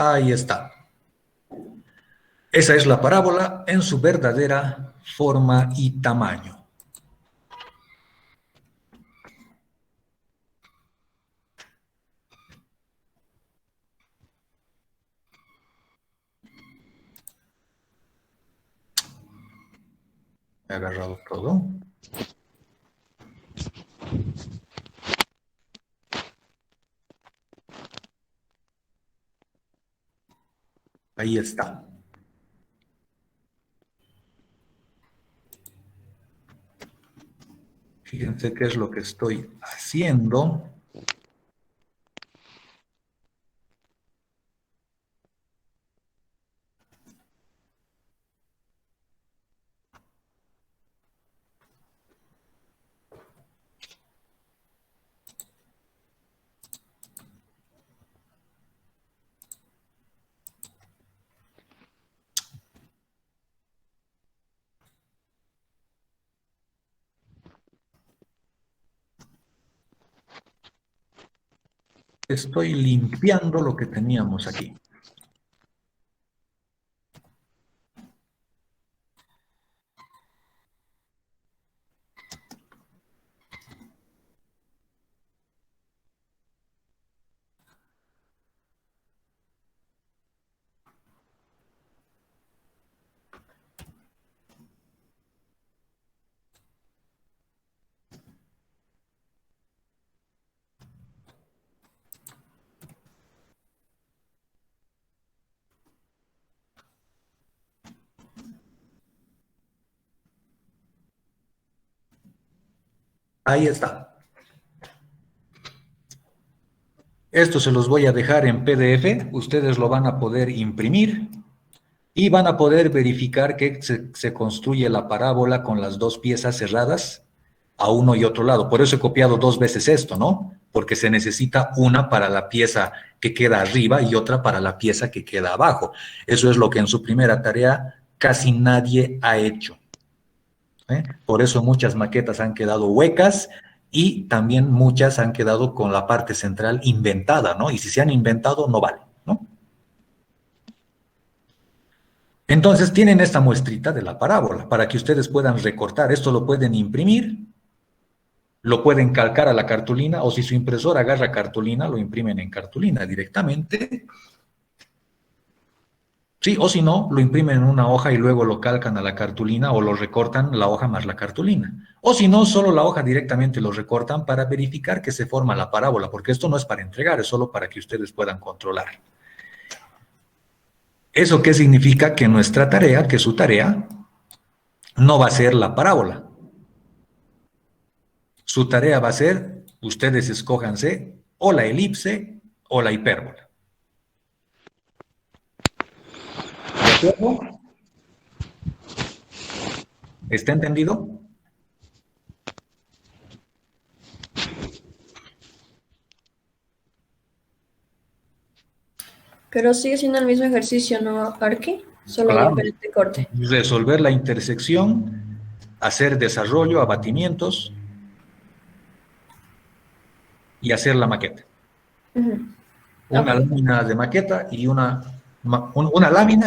Ahí está. Esa es la parábola en su verdadera forma y tamaño. He agarrado todo. Ahí está. Fíjense qué es lo que estoy haciendo. Estoy limpiando lo que teníamos aquí. Ahí está. Esto se los voy a dejar en PDF. Ustedes lo van a poder imprimir y van a poder verificar que se construye la parábola con las dos piezas cerradas a uno y otro lado. Por eso he copiado dos veces esto, ¿no? Porque se necesita una para la pieza que queda arriba y otra para la pieza que queda abajo. Eso es lo que en su primera tarea casi nadie ha hecho. Por eso muchas maquetas han quedado huecas y también muchas han quedado con la parte central inventada, ¿no? Y si se han inventado, no vale, ¿no? Entonces tienen esta muestrita de la parábola para que ustedes puedan recortar. Esto lo pueden imprimir, lo pueden calcar a la cartulina, o si su impresora agarra cartulina, lo imprimen en cartulina directamente. Sí, o si no, lo imprimen en una hoja y luego lo calcan a la cartulina o lo recortan la hoja más la cartulina. O si no, solo la hoja directamente lo recortan para verificar que se forma la parábola, porque esto no es para entregar, es solo para que ustedes puedan controlar. ¿Eso qué significa? Que nuestra tarea, que su tarea, no va a ser la parábola. Su tarea va a ser, ustedes escójanse, o la elipse o la hipérbola. ¿De acuerdo? ¿Está entendido? Pero sigue siendo el mismo ejercicio, ¿no, Arqui? Solo en Claro. diferente corte. Resolver la intersección, hacer desarrollo, abatimientos y hacer la maqueta. Ujú. Una Ok. lámina de maqueta y una lámina